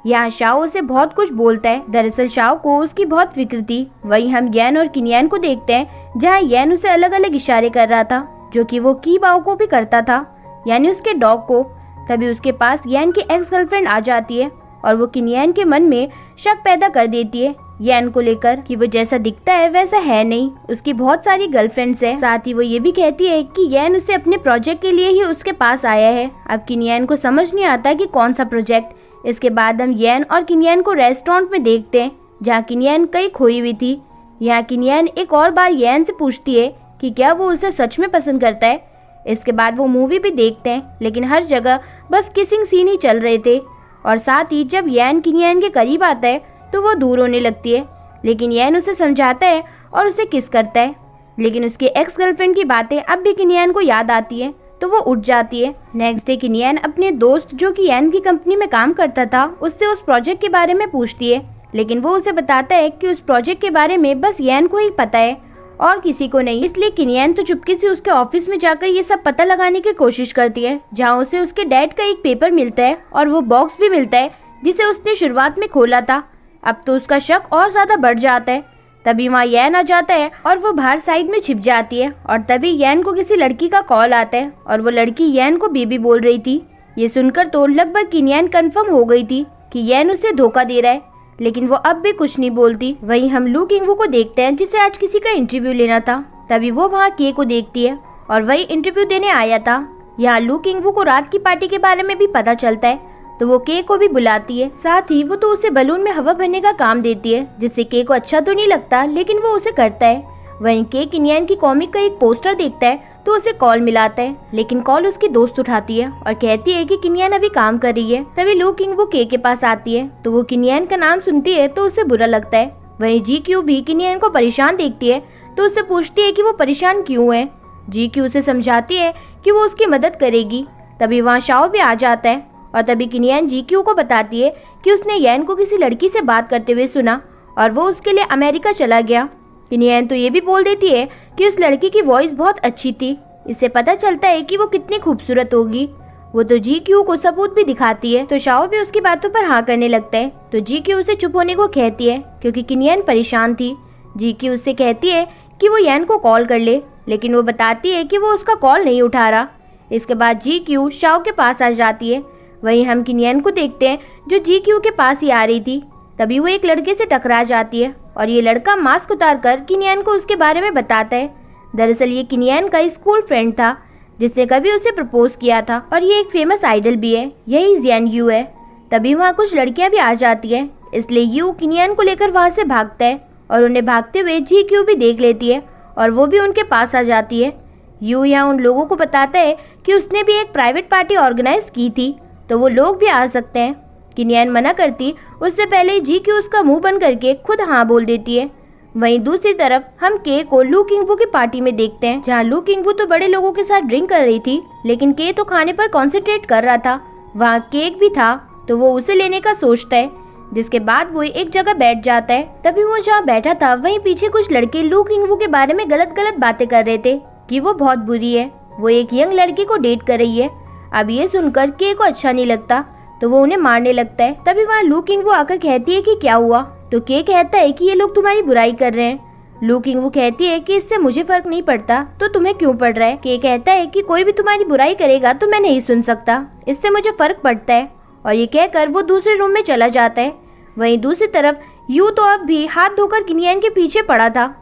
यहाँ शाओ उसे बहुत कुछ बोलता है। दरअसल शाओ को उसकी बहुत फिक्र थी। वहीं हम येन और किनियान को देखते हैं जहाँ येन उसे अलग अलग इशारे कर रहा था जो कि वो की बाओ को भी करता था, यानी उसके डॉग को। तभी उसके पास येन की एक्स गर्लफ्रेंड आ जाती है और वो किनियान के मन में शक पैदा कर देती है येन को लेकर कि वो जैसा दिखता है वैसा है नहीं, उसकी बहुत सारी गर्लफ्रेंड्स है। साथ ही वो ये भी कहती है कि येन उसे अपने प्रोजेक्ट के लिए ही उसके पास आया है। अब किनियान को समझ नहीं आता कि कौन सा प्रोजेक्ट। इसके बाद हम येन और किनियान को रेस्टोरेंट में देखते हैं जहाँ किनियान कहीं खोई हुई थी। यहाँ किनियान एक और बार येन से पूछती है कि क्या वो उसे सच में पसंद करता है। इसके बाद वो मूवी भी देखते हैं लेकिन हर जगह बस किसिंग सीन ही चल रहे थे और साथ ही जब येन किनियान के करीब आता है तो वो दूर होने लगती है। लेकिन येन उसे समझाता है और उसे किस करता है। लेकिन उसके एक्स गर्लफ्रेंड की बातें अब भी किनियान को याद आती है तो वो उठ जाती है। नेक्स्ट डे किनियान अपने दोस्त जो कि येन की कंपनी में काम करता था उससे उस प्रोजेक्ट के बारे में पूछती है। लेकिन वो उसे बताता है कि उस प्रोजेक्ट के बारे में बस येन को ही पता है और किसी को नहीं। इसलिए किनियान तो चुपके से उसके ऑफिस में जाकर ये सब पता लगाने की कोशिश करती है जहाँ उसे उसके डैड का एक पेपर मिलता है और वो बॉक्स भी मिलता है जिसे उसने शुरुआत में खोला था। अब तो उसका शक और ज्यादा बढ़ जाता है। तभी वहाँ येन आ जाता है और वो बाहर साइड में छिप जाती है और तभी येन को किसी लड़की का कॉल आता है और वो लड़की येन को बेबी बोल रही थी। ये सुनकर तो लगभग किनियान कंफर्म हो गई थी कि येन उसे धोखा दे रहा है, लेकिन वो अब भी कुछ नहीं बोलती। वहीं हम लू किंग-वू को देखते हैं जिसे आज किसी का इंटरव्यू लेना था। तभी वो वहाँ के को देखती है और वही इंटरव्यू देने आया था। यहाँ लू किंग-वू को रात की पार्टी के बारे में भी पता चलता है तो वो के को भी बुलाती है। साथ ही वो तो उसे बलून में हवा भरने का काम देती है जिससे के को अच्छा तो नहीं लगता लेकिन वो उसे करता है। वहीं के किनियान की कॉमिक का एक पोस्टर देखता है तो उसे कॉल मिलाता है लेकिन कॉल उसकी दोस्त उठाती है और कहती है कि किनियान अभी काम कर रही है। तभी लू किंग-वू के पास आती है तो वो किनियान का नाम सुनती है तो उसे बुरा लगता है। वहीं जी क्यू भी किनियान को परेशान देखती है तो उससे पूछती है कि वो परेशान क्यों है। जी क्यू उसे समझाती है कि वो उसकी मदद करेगी। तभी वहाँ शाओ भी आ जाता है और तभी किनियान जी क्यू को बताती है कि उसने येन को किसी लड़की से बात करते हुए सुना और वो उसके लिए अमेरिका चला गया। किनियान तो ये भी बोल देती है कि उस लड़की की वॉइस बहुत अच्छी थी। इससे पता चलता है कि वो कितनी खूबसूरत होगी। वो तो जी क्यू को सबूत भी दिखाती है तो शाओ भी उसकी बातों पर हाँ करने लगता है। तो जी क्यू उसे चुप होने को कहती है क्योंकि किनियान परेशान थी। जी क्यू उससे कहती है कि वो येन को कॉल कर ले लेकिन वो बताती है कि वो उसका कॉल नहीं उठा रहा। इसके बाद जी क्यू शाओ के पास आ जाती है। वहीं हम किनियान को देखते हैं जो जी क्यू के पास ही आ रही थी। तभी वो एक लड़के से टकरा जाती है और ये लड़का मास्क उतारकर किनियान को उसके बारे में बताता है। दरअसल ये किनियान का स्कूल फ्रेंड था जिसने कभी उसे प्रपोज किया था और ये एक फेमस आइडल भी है, यही जियान यू है। तभी वहाँ कुछ लड़कियां भी आ जाती है इसलिए यू किनियान को लेकर वहाँ से भागता है और उन्हें भागते हुए जी क्यू भी देख लेती है और वो भी उनके पास आ जाती है। यू यहाँ उन लोगों को बताता है कि उसने भी एक प्राइवेट पार्टी ऑर्गेनाइज की थी तो वो लोग भी आ सकते हैं। किनियान मना करती उससे पहले जी क्यू उसका मुंह बंद करके खुद हाँ बोल देती है। वहीं दूसरी तरफ हम के को लू किंग-वू की पार्टी में देखते हैं जहाँ लू किंग-वू तो बड़े लोगों के साथ ड्रिंक कर रही थी लेकिन के तो खाने पर कॉन्सेंट्रेट कर रहा था। वहाँ केक भी था तो वो उसे लेने का सोचता है जिसके बाद वो एक जगह बैठ जाता है। तभी वो जहाँ बैठा था वहीं पीछे कुछ लड़के लू किंग-वू के बारे में गलत गलत बातें कर रहे थे कि वो बहुत बुरी है, वो एक यंग लड़की को डेट कर रही है। अब ये सुनकर के को अच्छा नहीं लगता तो वो उन्हें मारने लगता है। तभी वहाँ लू किंग-वू आकर कहती है कि क्या हुआ तो के कहता है कि ये लोग तुम्हारी बुराई कर रहे हैं। लू किंग-वू कहती है कि इससे मुझे फर्क नहीं पड़ता तो तुम्हें क्यों पड़ रहा है। के कहता है कि कोई भी तुम्हारी बुराई करेगा तो मैं नहीं सुन सकता, इससे मुझे फर्क पड़ता है और ये कहकर वो दूसरे रूम में चला जाता है। वहीं दूसरी तरफ यू तो अब भी हाथ धोकर किनियान के पीछे पड़ा था।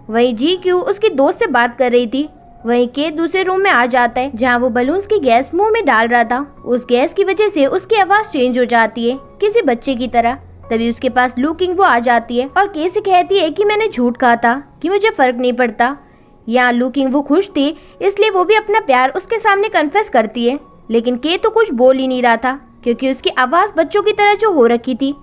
वहीं जी क्यू उसकी दोस्त से बात कर रही थी। वहीं के दूसरे रूम में आ जाता है जहाँ वो बलून्स की गैस मुंह में डाल रहा था। उस गैस की वजह से उसकी आवाज चेंज हो जाती है किसी बच्चे की तरह। तभी उसके पास लू किंग-वू आ जाती है और के से कहती है कि मैंने झूठ कहा था कि मुझे फर्क नहीं पड़ता। यहाँ लू किंग-वू खुश थी, इसलिए वो भी अपना प्यार उसके सामने कन्फेस करती है। लेकिन के तो कुछ बोल ही नहीं रहा था क्योंकि उसकी आवाज बच्चों की तरह जो हो रखी थी।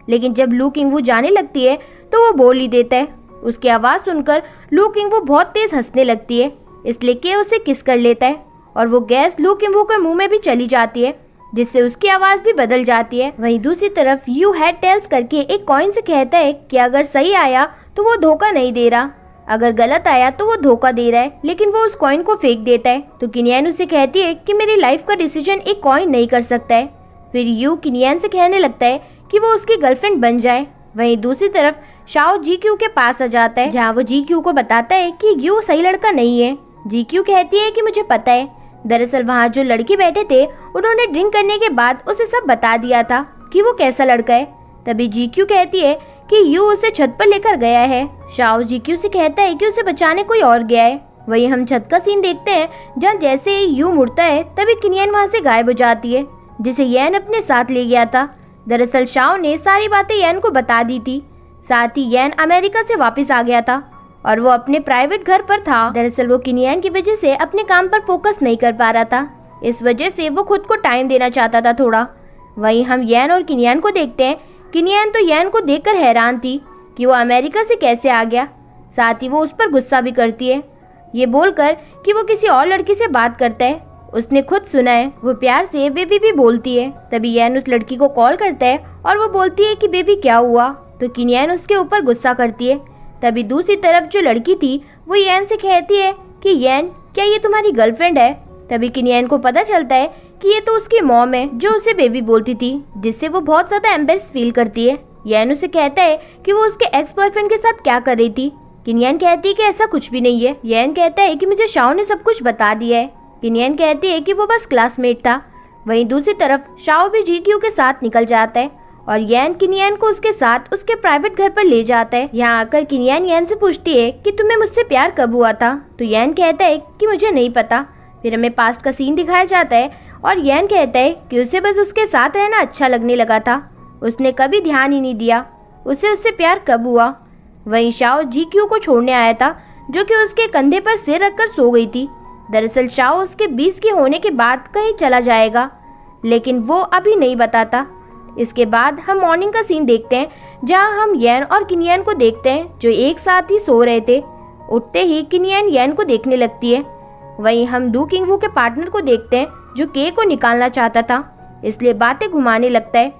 लेकिन जब लू किंग-वू जाने लगती है तो वो बोल ही देता है। उसकी आवाज सुनकर लू किंग-वू बहुत तेज हंसने लगती है, इसलिए के उसे किस कर लेता है और वो गैस लू किंग-वू के मुंह में भी चली जाती है, जिससे उसकी आवाज भी बदल जाती है। वहीं दूसरी तरफ यू हैड टेल्स करके एक कॉइन से कहता है कि अगर सही आया तो वो धोखा नहीं दे रहा, अगर गलत आया तो वो धोखा दे रहा है। लेकिन वो उस कॉइन को फेंक देता है तो किनियन उसे कहती है कि मेरी लाइफ का डिसीजन एक कॉइन नहीं कर सकता है। फिर यू किनियन से कहने लगता है कि वो उसकी गर्लफ्रेंड बन जाए। वहीं दूसरी तरफ शाओ जीक्यू के पास आ जाता है, जहाँ वो जीक्यू को बताता है कि यू सही लड़का नहीं है। जीक्यू कहती है कि मुझे पता है, दरअसल वहाँ जो लड़के बैठे थे उन्होंने ड्रिंक करने के बाद उसे सब बता दिया था कि वो कैसा लड़का है। तभी जीक्यू कहती है कि यू उसे छत पर लेकर गया है। शाओ जीक्यू से कहता है कि उसे बचाने कोई और गया है। वहीं हम छत का सीन देखते हैं, जहाँ जैसे ही यू मुड़ता है तभी किनियन वहाँ से गायब हो जाती है, जिसे यैन अपने साथ ले गया था। दरअसल शाओ ने सारी बातें यैन को बता दी थी। साथ ही यैन अमेरिका से वापस आ गया था और वो अपने प्राइवेट घर पर था। दरअसल वो किनियन की वजह से अपने काम पर फोकस नहीं कर पा रहा था, इस वजह से वो खुद को टाइम देना चाहता था थोड़ा। वहीं हम यैन और किनियन को देखते हैं। किनियन तो यैन को देखकर हैरान थी कि वो अमेरिका से कैसे आ गया। साथ ही वो उस पर गुस्सा भी करती है, ये बोलकर कि वो किसी और लड़की से बात करता है, उसने खुद सुना है। वो प्यार से बेबी भी बोलती है। तभी यैन उस लड़की को कॉल करता है और वो बोलती है कि बेबी क्या हुआ, तो किनियन उसके ऊपर गुस्सा करती है। तभी दूसरी तरफ जो लड़की थी वो यैन से कहती है कि यैन क्या ये तुम्हारी गर्लफ्रेंड है। तभी किनियन को पता चलता है कि ये तो उसकी मॉम है जो उसे बेबी बोलती थी, जिससे वो बहुत ज्यादा एम्बेरेस फील करती है। यैन उसे कहता है कि वो उसके एक्स बॉयफ्रेंड के साथ क्या कर रही थी। किनियन कहती है कि ऐसा कुछ भी नहीं है। यैन कहता है कि मुझे शाओ ने सब कुछ बता दिया है। किनियन कहती है कि वो बस क्लासमेट था। वहीं दूसरी तरफ शाओ भी जीक्यू के साथ निकल जाता है और यैन किनियन को उसके साथ उसके प्राइवेट घर पर ले जाता है। यहाँ आकर किनियन यैन से पूछती है कि तुम्हें मुझसे प्यार कब हुआ था, तो यैन कहता है कि मुझे नहीं पता। फिर हमें पास्ट का सीन दिखाया जाता है और यैन कहता है कि उसे बस उसके साथ रहना अच्छा लगने लगा था, उसने कभी ध्यान ही नहीं दिया उसे उससे प्यार कब हुआ। वहीं शाओ जीक्यू को छोड़ने आया था, जो कि उसके कंधे पर सिर रखकर सो गई थी। दरअसल शाओ उसके 20 के होने के बाद कहीं चला जाएगा, लेकिन वो अभी नहीं बताता। इसके बाद हम मॉर्निंग का सीन देखते हैं, जहां हम यैन और किनियन को देखते हैं जो एक साथ ही सो रहे थे। उठते ही किनियन यैन को देखने लगती है। वहीं हम लू किंग-वू के पार्टनर को देखते हैं जो के को निकालना चाहता था, इसलिए बातें घुमाने लगता है,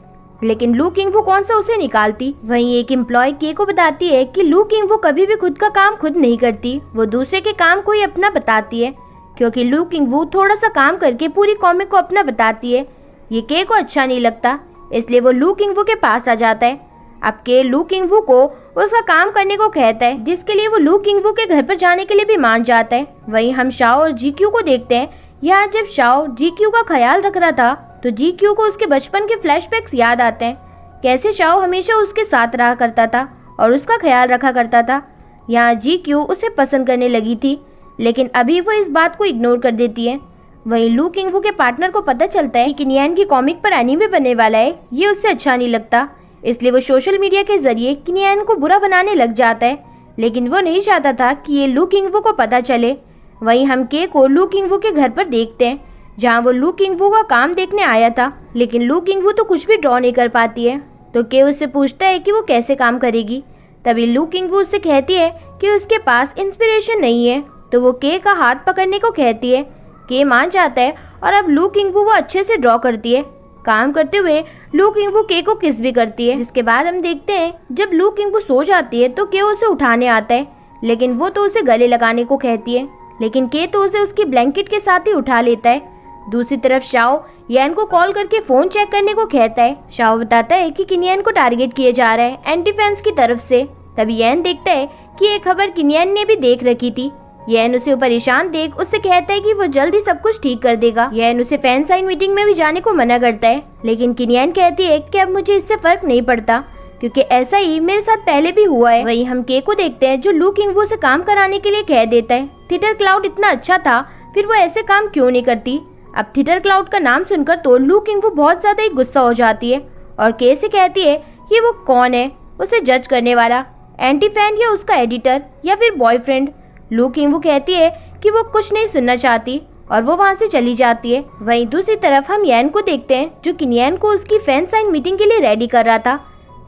लेकिन लू किंग-वू कौन सा उसे निकालती। वहीं एक एम्प्लॉय के को बताती है कि लू किंग-वू कभी भी खुद का काम खुद नहीं करती, वो दूसरे के काम को ही अपना बताती है, क्योंकि लू किंग-वू थोड़ा सा काम करके पूरी कॉमिक को अपना बताती है। ये के को अच्छा नहीं लगता, इसलिए वो लू किंग-वू के पास आ जाता है। अब के लू किंग-वू को उसका काम करने को कहता है, जिसके लिए वो लू किंग-वू के घर पर जाने के लिए भी मान जाता है। वहीं हम शाओ और जीक्यू को देखते हैं। यहाँ जब शाओ जीक्यू का ख्याल रख रहा था तो जीक्यू को उसके बचपन के फ्लैशबैक्स याद आते हैं, कैसे शाओ हमेशा उसके साथ रहा करता था और उसका ख्याल रखा करता था। यहाँ जीक्यू उसे पसंद करने लगी थी, लेकिन अभी वो इस बात को इग्नोर कर देती है। वहीं लू किंग-वू के पार्टनर को पता चलता है कि किनियन की कॉमिक पर एनीमे बनने वाला है, ये उससे अच्छा नहीं लगता, इसलिए वो सोशल मीडिया के जरिए किनियन को बुरा बनाने लग जाता है, लेकिन वो नहीं चाहता था कि ये लू किंग-वू को पता चले। वहीं हम के को लू किंग-वू के घर पर देखते हैं, जहाँ वो लू किंग-वू का काम देखने आया था, लेकिन लू किंग-वू तो कुछ भी ड्रॉ नहीं कर पाती है, तो के उससे पूछता है कि वो कैसे काम करेगी। तभी लू किंग-वू उससे कहती है कि उसके पास इंस्पिरेशन नहीं है, तो वो के का हाथ पकड़ने को कहती है। के मान जाता है और अब लू किंग-वू वो अच्छे से ड्रॉ करती है। काम करते हुए लू किंग-वू के को किस भी करती है, जिसके बाद हम देखते हैं जब लू किंग-वू सो जाती है तो के उसे उठाने आता है, लेकिन वो तो उसे गले लगाने को कहती है, लेकिन के तो उसे उसकी ब्लैंकेट के साथ ही उठा लेता है। दूसरी तरफ शाओ यैन को कॉल करके फोन चेक करने को कहता है। शाओ बताता है कि किनियन को टारगेट किया जा रहा है एंटी फैंस की तरफ से। तभी यैन देखता है कि ये खबर किनियन ने भी देख रखी थी। यैन उसे परेशान देख उससे कहता है कि वो जल्दी सब कुछ ठीक कर देगा। यैन उसे फैन साइन मीटिंग में भी जाने को मना करता है, लेकिन किनियन कहती है कि अब मुझे इससे फर्क नहीं पड़ता, क्योंकि ऐसा ही मेरे साथ पहले भी हुआ है। वहीं हम के को देखते हैं जो लू किंग-वू से काम कराने के लिए कह देता है। थिएटर क्लाउड इतना अच्छा था, फिर वो ऐसे काम क्यों नहीं करती। अब थिएटर क्लाउड का नाम सुनकर तो लू किंग-वू बहुत ज्यादा ही गुस्सा हो जाती है और के से कहती है कि वो कौन है उसे जज करने वाला, एंटी फैन या उसका एडिटर या फिर बॉयफ्रेंड। लू किंग-वू कहती है कि वो कुछ नहीं सुनना चाहती और वो वहाँ से चली जाती है। वहीं दूसरी तरफ हम येन को देखते हैं जो किनियन को उसकी फैन साइन मीटिंग के लिए रेडी कर रहा था।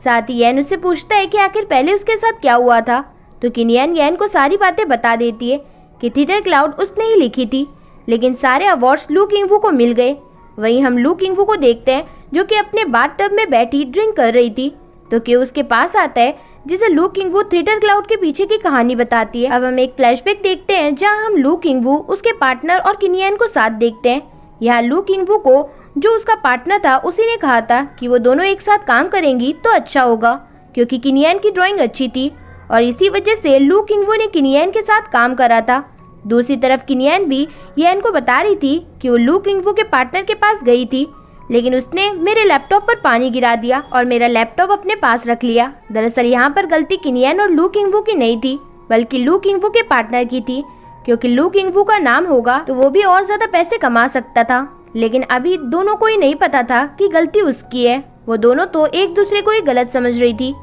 साथ ही येन उससे पूछता है कि आखिर पहले उसके साथ क्या हुआ था, तो किनियन येन को सारी बातें बता देती है कि थीटर क्लाउड उसने ही लिखी थी, लेकिन सारे अवार्ड्स लू किंग-वू को मिल गए। वहीं हम लू किंग-वू को देखते हैं जो कि अपने बाथटब में बैठी ड्रिंक कर रही थी, तो के उसके पास आता है जिसे लू किंग-वू थीटर क्लाउड के पीछे की कहानी बताती है। अब हम एक फ्लैशबैक देखते हैं जहां हम लू किंग-वू, उसके पार्टनर और किनियन को साथ देखते हैं। यहाँ लू किंग-वू को जो उसका पार्टनर था उसी ने कहा था कि वो दोनों एक साथ काम करेंगी तो अच्छा होगा, क्योंकि किनियन की ड्राइंग अच्छी थी और इसी वजह से लू किंग-वू ने किनियन के साथ काम करा था। दूसरी तरफ किनियन भी येन को बता रही थी कि वो लू किंग-वू के पार्टनर के पास गई थी, लेकिन उसने मेरे लैपटॉप पर पानी गिरा दिया और मेरा लैपटॉप अपने पास रख लिया। दरअसल यहाँ पर गलती किनियन और लू किंग-वू की नहीं थी, बल्कि लू किंग-वू के पार्टनर की थी, क्योंकि लू किंग-वू का नाम होगा तो वो भी और ज्यादा पैसे कमा सकता था। लेकिन अभी दोनों को ही नहीं पता था कि गलती उसकी है, वो दोनों तो एक दूसरे को ही गलत समझ रही थी।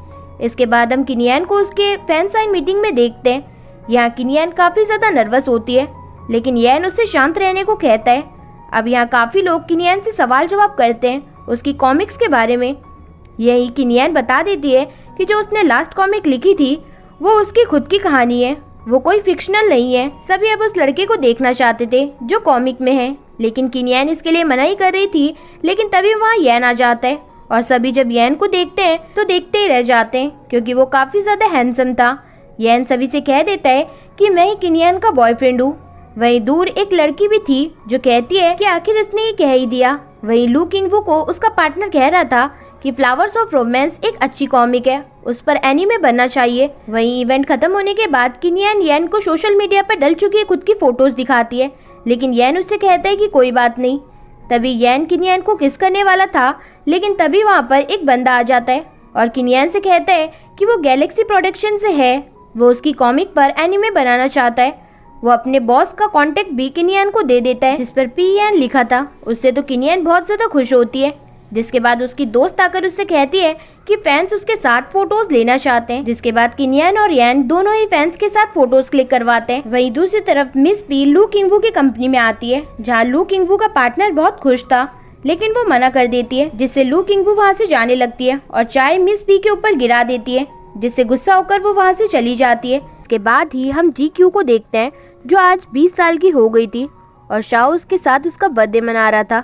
इसके बाद हम किनियन को उसके फैन साइन मीटिंग में देखते हैं। यहाँ किनियन काफी ज्यादा नर्वस होती है, लेकिन येन उससे शांत रहने को कहता है। अब यहाँ काफी लोग किनियन से सवाल जवाब करते हैं उसकी कॉमिक्स के बारे में। यही किनियन बता देती है कि जो उसने लास्ट कॉमिक लिखी थी वो उसकी खुद की कहानी है, वो कोई फिक्शनल नहीं है। सभी अब उस लड़के को देखना चाहते थे जो कॉमिक में है, लेकिन किनियन इसके लिए मना ही कर रही थी। लेकिन तभी वहाँ येन आ जाता है और सभी जब येन को देखते हैं तो देखते ही रह जाते हैं, क्योंकि वो काफी ज्यादा हैंडसम था। येन सभी से कह देता है कि मैं ही किनियन का बॉयफ्रेंड हूँ। वहीं दूर एक लड़की भी थी जो कहती है कि आखिर इसने ये कह ही दिया। वहीं लू किंग-वू को उसका पार्टनर कह रहा था कि फ्लावर्स ऑफ रोमांस एक अच्छी कॉमिक है, उस पर एनीमे बनना चाहिए। वहीं इवेंट खत्म होने के बाद किनियन येन को सोशल मीडिया पर डल चुकी खुद की फोटोज दिखाती है, लेकिन येन उससे कहता है कि कोई बात नहीं। तभी येन किनियन को किस करने वाला था, लेकिन तभी वहाँ पर एक बंदा आ जाता है और किनियन से कहता है कि वो गैलेक्सी प्रोडक्शन से है, वो उसकी कॉमिक पर एनीमे बनाना चाहता है। वो अपने बॉस का कांटेक्ट भी किनियन को दे देता है जिस पर पीएन लिखा था। उससे तो किनियन बहुत ज्यादा खुश होती है, जिसके बाद उसकी दोस्त आकर उससे कहती है कि फैंस उसके साथ फोटोज लेना चाहते हैं। जिसके बाद किनियन और येन दोनों ही फैंस के साथ फोटोज क्लिक करवाते हैं। वहीं दूसरी तरफ मिस पी लू किंग-वू की कंपनी में आती है, जहाँ लू किंग-वू का पार्टनर बहुत खुश था, लेकिन वो मना कर देती है, जिससे लू किंग-वू वहाँ से जाने लगती है और चाय मिस पी के ऊपर गिरा देती है, जिससे गुस्सा होकर वो वहाँ से चली जाती है। इसके बाद ही हम GQ को देखते हैं जो आज 20 साल की हो गई थी और शाओ उसके साथ उसका बर्थडे मना रहा था।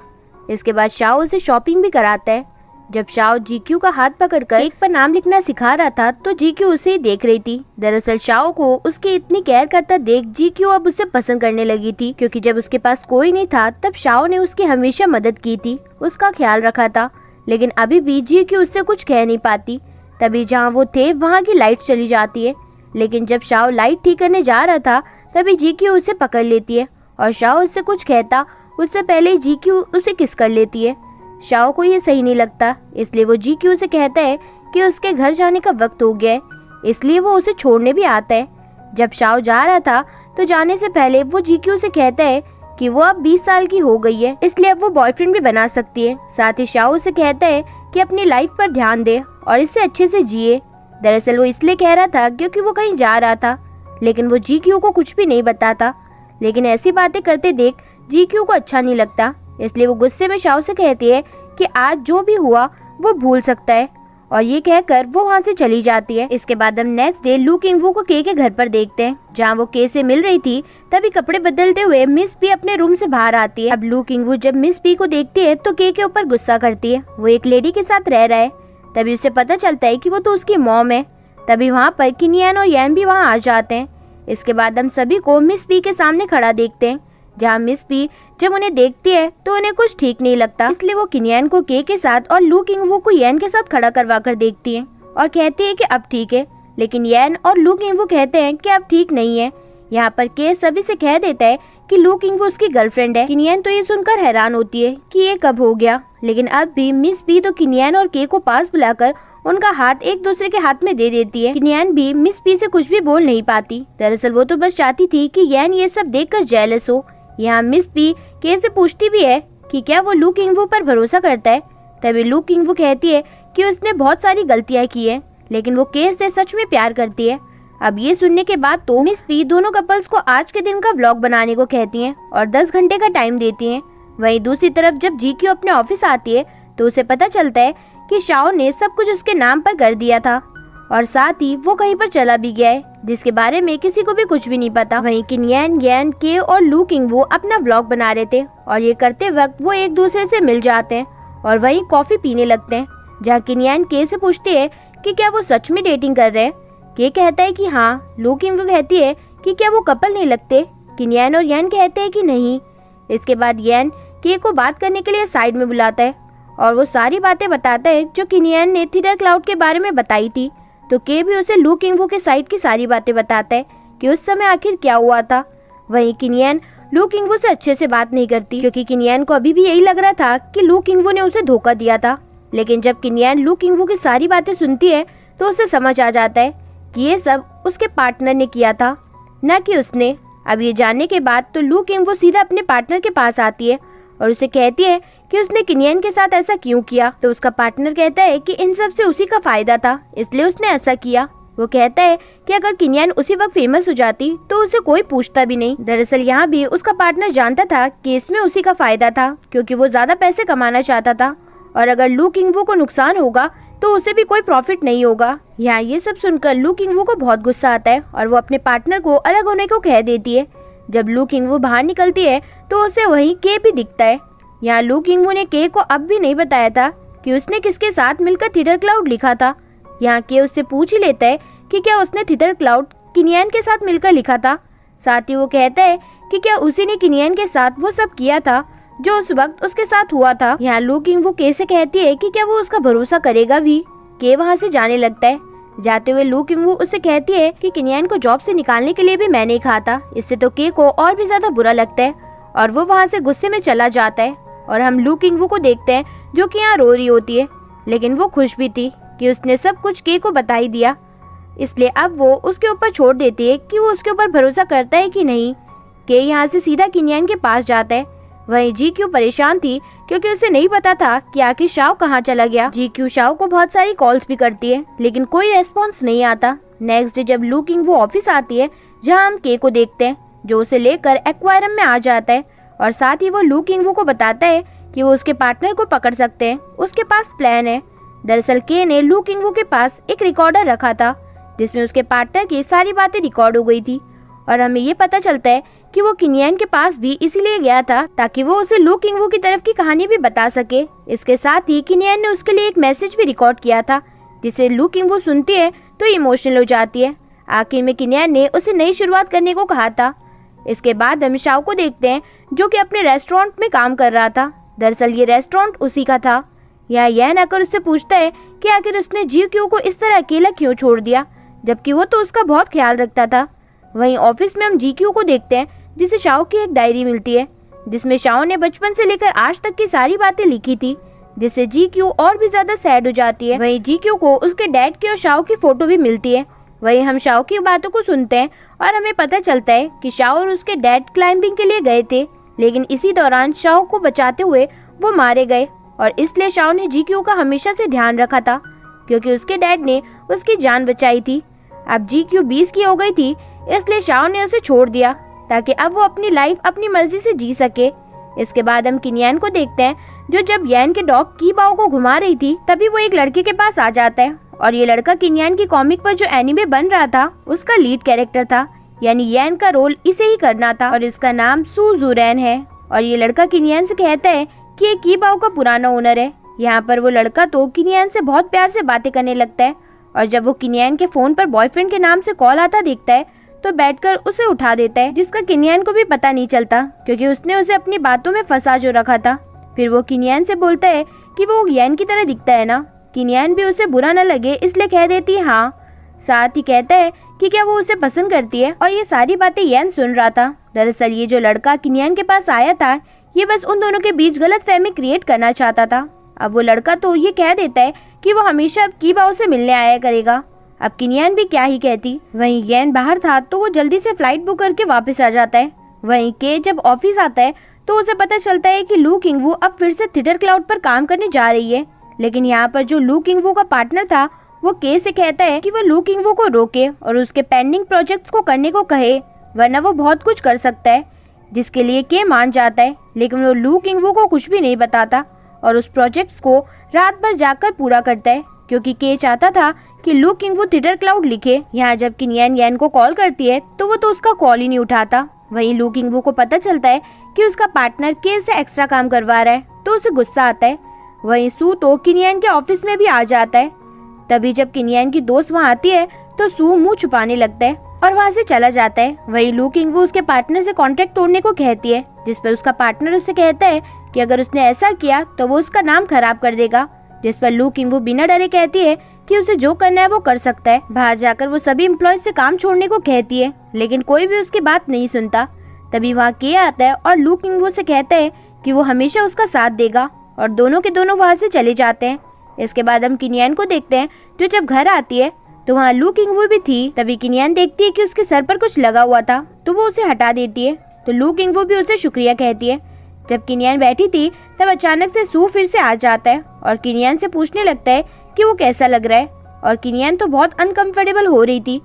इसके बाद शाओ उसे शॉपिंग भी कराता है। जब शाओ GQ का हाथ पकड़कर केक पर नाम लिखना सिखा रहा था तो GQ उसे ही देख रही थी। दरअसल शाओ को उसकी इतनी केयर करता देख GQ अब उसे पसंद करने लगी थी, क्योंकि जब उसके पास कोई नहीं था तब शाओ ने उसकी हमेशा मदद की थी, उसका ख्याल रखा था। लेकिन अभी भी GQ उससे कुछ कह नहीं पाती। तभी जहाँ वो थे वहाँ की लाइट चली जाती है, लेकिन जब शाओ लाइट ठीक करने जा रहा था तभी GQ उसे पकड़ लेती है और शाओ उससे कुछ कहता उससे पहले ही GQ उसे किस कर लेती है। शाओ को ये सही नहीं लगता, इसलिए वो GQ से कहता है कि उसके घर जाने का वक्त हो गया है, इसलिए वो उसे छोड़ने भी आता है। जब शाओ जा रहा था तो जाने से पहले वो GQ से कहता है कि वो अब 20 साल की हो गई है, इसलिए अब वो बॉयफ्रेंड भी बना सकती है। साथ ही शाओ उसे कहता है कि अपनी लाइफ पर ध्यान दे और इससे अच्छे से जिए। दरअसल वो इसलिए कह रहा था क्योंकि वो कहीं जा रहा था, लेकिन वो GQ को कुछ भी नहीं बताता। लेकिन ऐसी बातें करते देख GQ को अच्छा नहीं लगता, इसलिए वो गुस्से में शाओ से कहती है कि आज जो भी हुआ वो भूल सकता है, और ये कहकर वो वहाँ से चली जाती है। इसके बाद हम नेक्स्ट डे लू किंग-वू को के घर पर देखते हैं, जहाँ वो के से मिल रही थी। तभी कपड़े बदलते हुए मिस पी अपने रूम से बाहर आती है। अब लू किंग-वू जब मिस पी को देखती है तो के ऊपर गुस्सा करती है, वो एक लेडी के साथ रह रहा है। तभी उसे पता चलता है कि वो तो उसकी मॉम है। तभी वहाँ पर किनियन और येन भी वहाँ आ जाते हैं। इसके बाद हम सभी को मिस पी के सामने खड़ा देखते हैं, जहाँ मिस पी जब उन्हें देखती है तो उन्हें कुछ ठीक नहीं लगता, इसलिए वो किनियन को के साथ और लू किंग-वू को येन के साथ खड़ा करवा कर देखती है और कहती है कि अब ठीक है। लेकिन येन और लू किंग-वू कहते हैं कि अब ठीक नहीं है। यहाँ पर के सभी से कह देता है कि लू किंग-वू उसकी गर्लफ्रेंड है। किनियन तो ये सुनकर हैरान होती है कि ये कब हो गया, लेकिन अब भी मिस पी तो किनियन और के को पास बुलाकर उनका हाथ एक दूसरे के हाथ में दे देती है। किनियन भी मिस पी से कुछ भी बोल नहीं पाती। दरअसल वो तो बस चाहती थी कि येन ये सब देखकर जेलस हो। यहाँ मिस पी के से पूछती भी है कि क्या वो लू किंग-वू पर भरोसा करता है। तभी लू किंग-वू कहती है कि उसने बहुत सारी गलतियां की हैं, लेकिन वो के से सच में प्यार करती है। अब ये सुनने के बाद तो मिस पी दोनों कपल्स को आज के दिन का व्लॉग बनाने को कहती हैं और 10 घंटे का टाइम देती हैं। वहीं दूसरी तरफ जब जीक्यू अपने ऑफिस आती है तो उसे पता चलता है कि शाओ ने सब कुछ उसके नाम पर कर दिया था और साथ ही वो कहीं पर चला भी गया है, जिसके बारे में किसी को भी कुछ भी नहीं पता। वहीं किन्यान, येन, के और लू किंगवू अपना व्लॉग बना रहे थे और ये करते वक्त वो एक दूसरे से मिल जाते हैं और वहीं कॉफी पीने लगते हैं, जहाँ किन्यान के से पूछती है कि क्या वो सच में डेटिंग कर रहे हैं। के कहता है कि हाँ। लू किंगवू कहती है कि क्या वो कपल नहीं लगते। किन्यान और येन कहते हैं कि नहीं। इसके बाद येन के को बात करने के लिए साइड में बुलाता है और वो सारी बातें बताता है जो किन्यान ने थीडर क्लाउड के बारे में बताई थी। तो के भी उसे लू किंगवू के साइड की सारी बातें बताता है कि उस समय आखिर क्या हुआ था। वहीं किन्यान लू किंगवू से अच्छे से बात नहीं करती, क्योंकि किन्यान को अभी भी यही लग रहा था कि लू किंगवू ने उसे धोखा दिया था। लेकिन जब किन्यान लू किंगवू की सारी बातें सुनती है तो उसे समझ आ जाता है कि ये सब उसके पार्टनर ने किया था, न कि उसने। अब ये जानने के बाद तो लू किंगवू सीधा अपने पार्टनर के पास आती है और उसे कहती है कि उसने किन्यान के साथ ऐसा क्यों किया। तो उसका पार्टनर कहता है कि इन सब से उसी का फायदा था, इसलिए उसने ऐसा किया। वो कहता है कि अगर किन्यान उसी वक्त फेमस हो जाती तो उसे कोई पूछता भी नहीं। दरअसल यहाँ भी उसका पार्टनर जानता था कि इसमें उसी का फायदा था, क्योंकि वो ज्यादा पैसे कमाना चाहता था और अगर लू किंगवू को नुकसान होगा तो उसे भी कोई प्रॉफिट नहीं होगा। यहाँ ये सब सुनकर लू किंगवू को बहुत गुस्सा आता है और वो अपने पार्टनर को अलग होने को कह देती है। जब लू किंगवू बाहर निकलती है तो उसे वहीं के भी दिखता है। यहाँ लू किंगवू ने के को अब भी नहीं बताया था कि उसने किसके साथ मिलकर थीडर क्लाउड लिखा था। यहाँ के उससे पूछ ही लेता है कि क्या उसने थीडर क्लाउड किन्यान के साथ मिलकर लिखा था। साथ ही वो कहता है कि क्या उसी ने किन्यान के साथ वो सब किया था जो उस वक्त उसके साथ हुआ था। यहाँ लू किंगवू के से कहती है कि क्या वो उसका भरोसा करेगा भी। के वहाँ से जाने लगता है। जाते हुए लू किंगवू उससे कहती है कि किन्यान को जॉब से निकालने के लिए भी मैंने ही कहा था। इससे तो के को और भी ज्यादा बुरा लगता है और वो वहाँ से गुस्से में चला जाता है और हम लू किंगवू को देखते हैं जो कि यहाँ रो रही होती है, लेकिन वो खुश भी थी कि उसने सब कुछ के को बता ही दिया। इसलिए अब वो उसके ऊपर छोड़ देती है कि वो उसके ऊपर भरोसा करता है कि नहीं। के यहाँ से सीधा किन्यान के पास जाता है। वहीं जीक्यू परेशान थी क्योंकि उसे नहीं पता था कि आखिर शाओ कहाँ चला गया। जीक्यू शाओ को बहुत सारी कॉल्स भी करती है, लेकिन कोई रेस्पॉन्स नहीं आता। नेक्स्ट डे जब लू किंगवू ऑफिस आती है, जहाँ हम के को देखते हैं जो उसे लेकर एक्वायरम में आ जाता है और साथ ही वो लू किंगवू को बताता है कि वो उसके पार्टनर को पकड़ सकते हैं, उसके पास प्लान है। दरअसल के ने लू किंगवू के पास एक रिकॉर्डर रखा था जिसमें उसके पार्टनर की सारी बातें रिकॉर्ड हो गई थी और हमें ये पता चलता है कि वो किन्यान के पास भी इसीलिए गया था ताकि वो उसे लू किंगवू की तरफ की कहानी भी बता सके। इसके साथ ही किन्यान ने उसके लिए एक मैसेज भी रिकॉर्ड किया था जिसे लू किंगवू सुनती है तो इमोशनल हो जाती है। आखिर में किन्यान ने उसे नई शुरुआत करने को कहा था। इसके बाद हम शाओ को देखते हैं जो कि अपने रेस्टोरेंट में काम कर रहा था। दरअसल ये रेस्टोरेंट उसी का था। यहाँ येन आकर उससे पूछता है कि आखिर उसने जीक्यू को इस तरह अकेला क्यों छोड़ दिया, जबकि वो तो उसका बहुत ख्याल रखता था। वहीं ऑफिस में हम जीक्यू को देखते हैं जिसे शाओ की एक डायरी मिलती है जिसमें शाओ ने बचपन से लेकर आज तक की सारी बातें लिखी थी, जिससे जीक्यू और भी ज्यादा सैड हो जाती है। वहीं जीक्यू को उसके डैड की और शाओ की फोटो भी मिलती है। वहीं हम शाओ की बातों को सुनते हैं और हमें पता चलता है कि शाओ और उसके डैड क्लाइंबिंग के लिए गए थे, लेकिन इसी दौरान शाओ को बचाते हुए वो मारे गए और इसलिए शाओ ने जीक्यू का हमेशा से ध्यान रखा था क्योंकि उसके डैड ने उसकी जान बचाई थी। अब जीक्यू 20 की हो गई थी, इसलिए शाओ ने उसे छोड़ दिया ताकि अब वो अपनी लाइफ अपनी मर्जी से जी सके। इसके बाद हम किन्यान को देखते हैं जो जब येन के डॉग की बाओ को घुमा रही थी तभी वो एक लड़के के पास आ जाता है और ये लड़का किन्यान की कॉमिक पर जो एनिमे बन रहा था उसका लीड कैरेक्टर था, यानी येन का रोल इसे ही करना था और इसका नाम सू जुरैन है। और ये लड़का किन्यान से कहता है कि ये की बाओ का पुराना ओनर है। यहाँ पर वो लड़का तो किन्यान से बहुत प्यार से बातें करने लगता है और जब वो किन्यान के फोन पर बॉयफ्रेंड के नाम से कॉल आता देखता है तो बैठकर उसे उठा देता है, जिसका किन्यान को भी पता नहीं चलता क्योंकि उसने उसे अपनी बातों में फंसा जो रखा था। फिर वो किन्यान से बोलता है कि वो येन की तरह दिखता है ना। किन्यान भी उसे बुरा न लगे इसलिए कह देती है हाँ। साथ ही कहता है कि क्या वो उसे पसंद करती है और ये सारी बातें येन सुन रहा था। दरअसल ये जो लड़का किन्यान के पास आया था ये बस उन दोनों के बीच गलतफहमी क्रिएट करना चाहता था। अब वो लड़का तो ये कह देता है कि वो हमेशा अब की बाओ से मिलने आया करेगा। अब किन्यान भी क्या ही कहती। वहीं येन बाहर था तो वो जल्दी से फ्लाइट बुक करके वापस आ जाता है। वहीं के जब ऑफिस आता है तो उसे पता चलता है कि लू किंगवू अब फिर से थीडर क्लाउड पर काम करने जा रही है। लेकिन यहाँ पर जो लू किंग वू का पार्टनर था वो के से कहता है कि वो लू किंग वू को रोके और उसके पेंडिंग प्रोजेक्ट्स को करने को कहे, वरना वो बहुत कुछ कर सकता है, जिसके लिए के मान जाता है। लेकिन वो लू किंग वू को कुछ भी नहीं बताता और उस प्रोजेक्ट्स को रात भर जाकर पूरा करता है, क्योंकि के चाहता था कि लू किंग वू थिटर क्लाउड लिखे। यहाँ जब किनियन येन को कॉल करती है तो वो तो उसका कॉल ही नहीं उठाता। वहीं लू किंग वू को पता चलता है कि उसका पार्टनर के से एक्स्ट्रा काम करवा रहा है तो उसे गुस्सा आता है। वहीं सू तो किनियन के ऑफिस में भी आ जाता है। तभी जब किनियन की दोस्त वहाँ आती है तो सू मुंह छुपाने लगता है और वहाँ से चला जाता है। वहीं लू किंग वू उसके पार्टनर से कॉन्ट्रैक्ट तोड़ने को कहती है, जिस पर उसका पार्टनर उससे कहता है कि अगर उसने ऐसा किया तो वो उसका नाम खराब कर देगा। जिस पर लू किंग वू बिना डरे कहती है कि उसे जो करना है वो कर सकता है। बाहर जाकर वो सभी एम्प्लॉयज से काम छोड़ने को कहती है, लेकिन कोई भी उसकी बात नहीं सुनता। तभी वहाँ के आता है और लू किंग वू से कहता है कि वो हमेशा उसका साथ देगा और दोनों के दोनों वहाँ से चले जाते हैं। इसके बाद हम किनियन को देखते हैं, जो जब घर आती है तो वहाँ लू किंग वू भी थी। तभी किनियन देखती है कि उसके सर पर कुछ लगा हुआ था तो वो उसे हटा देती है, तो लू किंग वू भी उसे शुक्रिया कहती है। जब किनियन बैठी थी तब अचानक से सू फिर से आ जाता है और किनियन से पूछने लगता है कि वो कैसा लग रहा है, और किनियन तो बहुत अनकंफर्टेबल हो रही थी।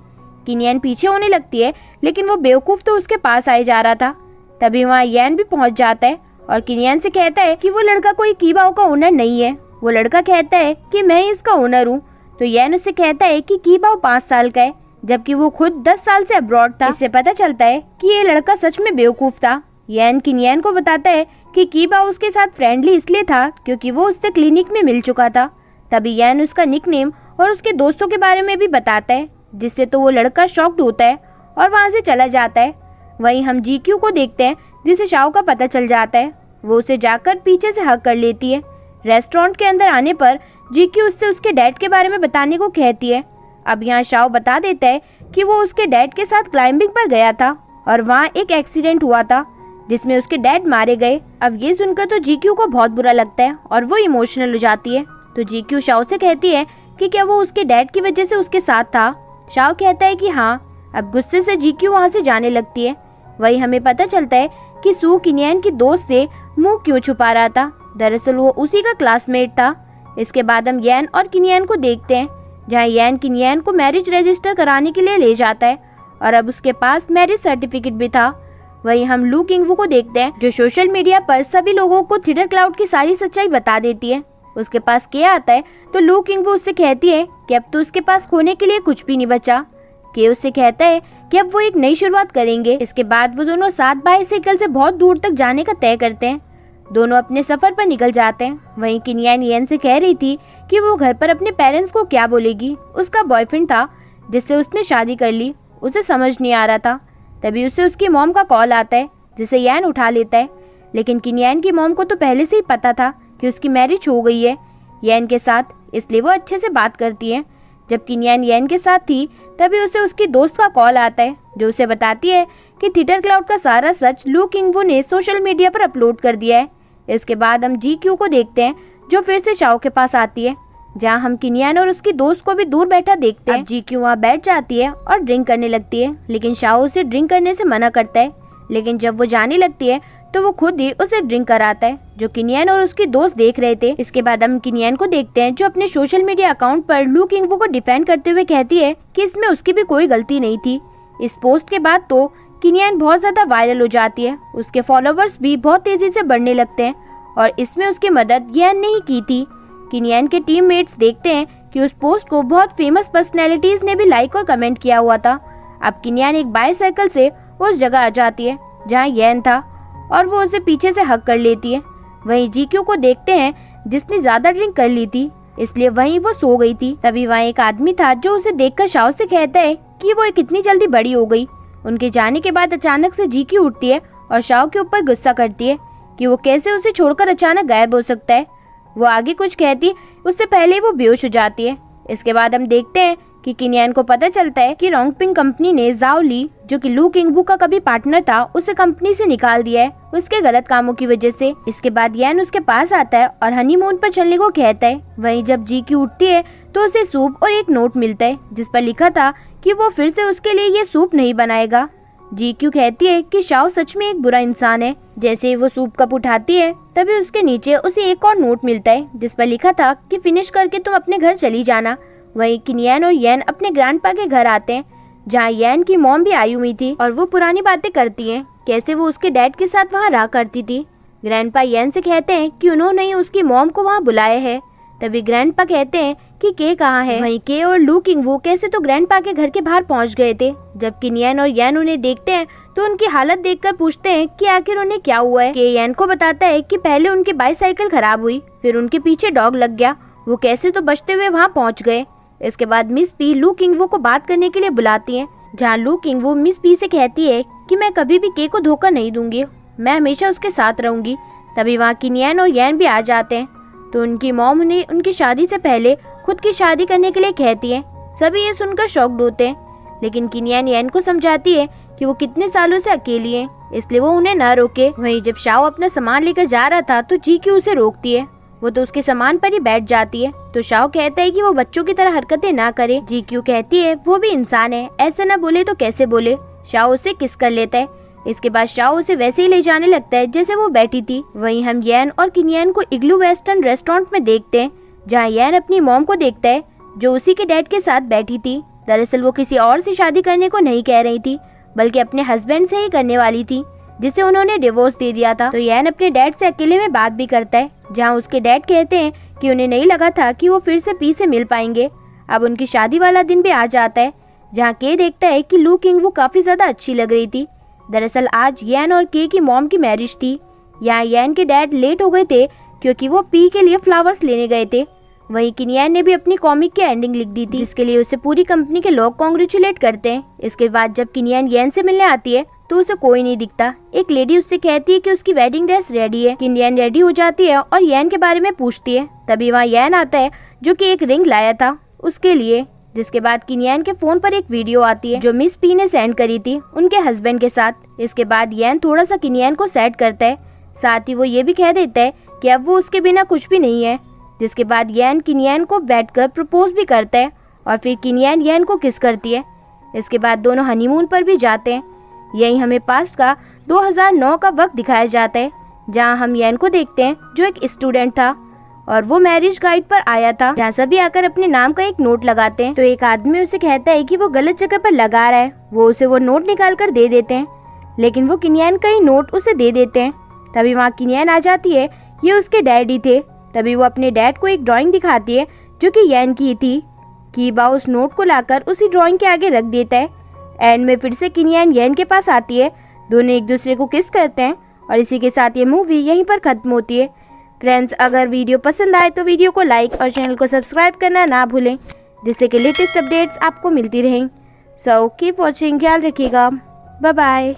किनियन पीछे होने लगती है, लेकिन वो बेवकूफ तो उसके पास आए जा रहा था। तभी वहाँ येन भी पहुँच जाता है और किनियन से कहता है कि वो लड़का कोई कीबाओ का ओनर नहीं है। वो लड़का कहता है कि मैं ही इसका ओनर हूँ। तो येन उससे कहता है कि कीबाओ 5 साल का है, जबकि वो खुद 10 साल से अब्रॉड था। इससे पता चलता है कि ये लड़का सच में बेवकूफ था। येन किनियन को बताता है कि कीबाओ उसके साथ फ्रेंडली इसलिए था क्योंकि वो उससे क्लिनिक में मिल चुका था। तभी येन उसका निकनेम और उसके दोस्तों के बारे में भी बताता है, जिससे तो वो लड़का शॉक्ड होता है और वहाँ से चला जाता है। वहीं हम जीक्यू को देखते हैं, जिसे शाओ का पता चल जाता है। वो उसे जाकर पीछे से हग कर लेती है। रेस्टोरेंट के अंदर आने पर जीक्यू उससे उसके डैड के बारे में बताने को कहती है। अब यहाँ शाओ बता देता है कि वो उसके डैड के साथ क्लाइंबिंग पर गया था और वहाँ एक एक्सीडेंट हुआ था जिसमें उसके डैड मारे गए। अब ये सुनकर तो जीक्यू को बहुत बुरा लगता है और वो इमोशनल हो जाती है। तो जीक्यू शाओ से कहती है कि क्या वो उसके डैड की वजह से उसके साथ था। शाओ कहता है कि हाँ। अब गुस्से से जीक्यू वहाँ से जाने लगती है। वही हमें पता चलता है कि सू किनियन की दोस्त से मुंह क्यों छुपा रहा था। दरअसल वो उसी का क्लासमेट था। इसके बाद हम येन और किनियन को देखते हैं, जहाँ येन किनियन को मैरिज रजिस्टर कराने के लिए ले जाता है और अब उसके पास मैरिज सर्टिफिकेट भी था। वहीं हम लू किंग वू को देखते हैं, जो सोशल मीडिया पर सभी लोगों को थिटर क्लाउड की सारी सच्चाई बता देती है। उसके पास के आता है तो लू किंग वू उससे कहती है कि अब तो उसके पास खोने के लिए कुछ भी नहीं बचा। के उससे कहता है कि अब वो एक नई शुरुआत करेंगे। इसके बाद वो दोनों साथ बाइसाइकिल से बहुत दूर तक जाने का तय करते हैं। दोनों अपने सफर पर निकल जाते हैं। वहीं किनियन येन से कह रही थी कि वो घर पर अपने पेरेंट्स को क्या बोलेगी। उसका बॉयफ्रेंड था जिससे उसने शादी कर ली, उसे समझ नहीं आ रहा था। तभी उसे उसकी मॉम का कॉल आता है, जिसे येन उठा लेता है। लेकिन किनियन की मॉम को तो पहले से ही पता था कि उसकी मैरिज हो गई है येन के साथ, इसलिए वो अच्छे से बात करती है। जब किनियन येन के साथ थी तभी उसे उसकी दोस्त का कॉल आता है, जो उसे बताती है कि थिटर क्लाउड का सारा सच लू किंग वू ने सोशल मीडिया पर अपलोड कर दिया है। इसके बाद हम जीक्यू को देखते हैं, जो फिर से शाओ के पास आती है, जहां हम किनियन और उसकी दोस्त को भी दूर बैठा देखते हैं। जीक्यू वहाँ बैठ जाती है और ड्रिंक करने लगती है, लेकिन शाओ उसे ड्रिंक करने से मना करता है। लेकिन जब वो जाने लगती है तो वो खुद ही उसे ड्रिंक कराता है, जो किनियन और उसकी दोस्त देख रहे थे। इसके बाद हम किनियन को देखते हैं, जो अपने सोशल मीडिया अकाउंट पर लू किंग वू को डिफेंड करते हुए कहती है कि इसमें उसकी भी कोई गलती नहीं थी। इस पोस्ट के बाद तो किनियन बहुत ज्यादा वायरल हो जाती है। उसके फॉलोवर्स भी बहुत तेजी से बढ़ने लगते हैं और इसमें उसकी मदद येन ने ही की थी। किनियन के टीममेट्स देखते हैं कि उस पोस्ट को बहुत फेमस पर्सनैलिटीज ने भी लाइक और कमेंट किया हुआ था। अब किनियन एक बाइसाइकिल से उस जगह आ जाती है जहाँ येन था और वो उसे पीछे से हग कर लेती है। वहीं जीक्यू को देखते हैं, जिसने ज्यादा ड्रिंक कर ली थी, इसलिए वहीं वो सो गई थी। तभी वहाँ एक आदमी था, जो उसे देखकर शाओ से कहता है कि वो कितनी जल्दी बड़ी हो गई। उनके जाने के बाद अचानक से जीक्यू उठती है और शाओ के ऊपर गुस्सा करती है कि वो कैसे उसे छोड़कर अचानक गायब हो सकता है। वो आगे कुछ कहती, उससे पहले वो बेहोश हो जाती है। इसके बाद हम देखते हैं कि किनियन को पता चलता है कि रोंगपिंग कंपनी ने जाओ ली, जो कि लू किंग वू का कभी पार्टनर था, उसे कंपनी से निकाल दिया है उसके गलत कामों की वजह से। इसके बाद येन उसके पास आता है और हनीमून पर चलने को कहता है। वहीं जब जीक्यू उठती है तो उसे सूप और एक नोट मिलता है, जिस पर लिखा था कि वो फिर से उसके लिए ये सूप नहीं बनाएगा। जीक्यू कहती है कि शाओ सच में एक बुरा इंसान है। जैसे ही वो सूप कप उठाती है तभी उसके नीचे उसे एक और नोट मिलता है जिस पर लिखा था कि फिनिश करके तुम अपने घर चली जाना। वहीं किनियन और येन अपने ग्रैंडपा के घर आते हैं जहाँ येन की मॉम भी आई हुई थी और वो पुरानी बातें करती हैं, कैसे वो उसके डैड के साथ वहाँ रहा करती थी। ग्रैंडपा येन से कहते हैं कि उन्होंने उसकी मॉम को वहाँ बुलाया है। तभी ग्रैंडपा कहते हैं कि के कहाँ है। वहीं के और लू किंगवू कैसे तो ग्रैंडपा के घर के बाहर पहुँच गए थे। जब किनियन और येन उन्हें देखते हैं तो उनकी हालत देखकर पूछते हैं कि आखिर उन्हें क्या हुआ है। के येन को बताता है कि पहले उनकी बाईसाइकिल खराब हुई, फिर उनके पीछे डॉग लग गया, वो कैसे तो बचते हुए वहाँ पहुँच गए। इसके बाद मिस पी लू किंगवू को बात करने के लिए बुलाती हैं, जहाँ लू किंगवू मिस पी से कहती है कि मैं कभी भी के को धोखा नहीं दूंगी, मैं हमेशा उसके साथ रहूंगी। तभी वहाँ किनियन और येन भी आ जाते हैं तो उनकी मॉम उन्हें उनकी शादी से पहले खुद की शादी करने के लिए कहती है। सभी ये सुनकर शॉक्ड होते हैं, लेकिन किनियन येन को समझाती है कि वो कितने सालों से अकेली है, इसलिए वो उन्हें न रोके। वहीं जब शाओ अपना सामान लेकर जा रहा था तो जीक्यू उसे रोकती है, वो तो उसके सामान पर ही बैठ जाती है। तो शाओ कहता है कि वो बच्चों की तरह हरकतें ना करे। जीक्यू कहती है वो भी इंसान है, ऐसे ना बोले तो कैसे बोले। शाओ उसे किस कर लेता है। इसके बाद शाओ उसे वैसे ही ले जाने लगता है जैसे वो बैठी थी। वहीं हम येन और किनियन को इग्लू वेस्टर्न रेस्टोरेंट में देखते हैं, जहाँ येन अपनी मॉम को देखता है जो उसी के डैड के साथ बैठी थी। दरअसल वो किसी और से शादी करने को नहीं कह रही थी, बल्कि अपने हस्बैंड से ही करने वाली थी, जिसे उन्होंने डिवोर्स दे दिया था। तो येन अपने डैड से अकेले में बात भी करता है, जहाँ उसके डैड कहते हैं कि उन्हें नहीं लगा था कि वो फिर से पी से मिल पाएंगे। अब उनकी शादी वाला दिन भी आ जाता है, जहाँ के देखता है कि लू किंगवू काफी ज्यादा अच्छी लग रही थी। दरअसल आज येन और के की मॉम की मैरिज थी। यहाँ येन के डैड लेट हो गए थे क्योंकि वो पी के लिए फ्लावर्स लेने गए थे। वहीं किनियन ने भी अपनी कॉमिक की एंडिंग लिख दी थी, जिसके लिए उसे पूरी कंपनी के लोग कॉन्ग्रेचुलेट करते हैं। इसके बाद जब किनियन येन से मिलने आती है तो उसे कोई नहीं दिखता। एक लेडी उससे कहती है कि उसकी वेडिंग ड्रेस रेडी है। किनियन रेडी हो जाती है और येन के बारे में पूछती है। तभी वहाँ येन आता है जो कि एक रिंग लाया था उसके लिए। जिसके बाद किनियन के फोन पर एक वीडियो आती है जो मिस पी ने सेंड करी थी उनके हस्बैंड के साथ। इसके बाद येन थोड़ा सा किनियन को सैड करता है, साथ ही वो ये भी कह देता है कि अब वो उसके बिना कुछ भी नहीं है। जिसके बाद येन किनियन को बैठकर प्रपोज भी करता है और फिर किनियन येन को किस करती है। इसके बाद दोनों हनीमून पर भी जाते हैं। यही हमें पास्ट का 2009 का वक्त दिखाया जाता है, जहाँ हम येन को देखते हैं जो एक स्टूडेंट था और वो मैरिज गाइड पर आया था, जहाँ सभी आकर अपने नाम का एक नोट लगाते हैं। तो एक आदमी उसे कहता है कि वो गलत जगह पर लगा रहा है। वो उसे वो नोट निकाल कर दे देते हैं, लेकिन वो किनियन का ही नोट उसे दे देते हैं। तभी वहाँ किनियन आ जाती है, ये उसके डैडी थे। तभी वो अपने डैड को एक ड्राइंग दिखाती है जो कि येन की थी। कीबा उस नोट को लाकर उसी ड्राइंग के आगे रख देता है। एंड में फिर से किनियन येन के पास आती है, दोनों एक दूसरे को किस करते हैं और इसी के साथ ये मूवी यहीं पर खत्म होती है। फ्रेंड्स, अगर वीडियो पसंद आए तो वीडियो को लाइक और चैनल को सब्सक्राइब करना ना भूलें, जिससे कि लेटेस्ट अपडेट्स आपको मिलती रहें। सो कीप वॉचिंग, ख्याल रखिएगा, बाय बाय।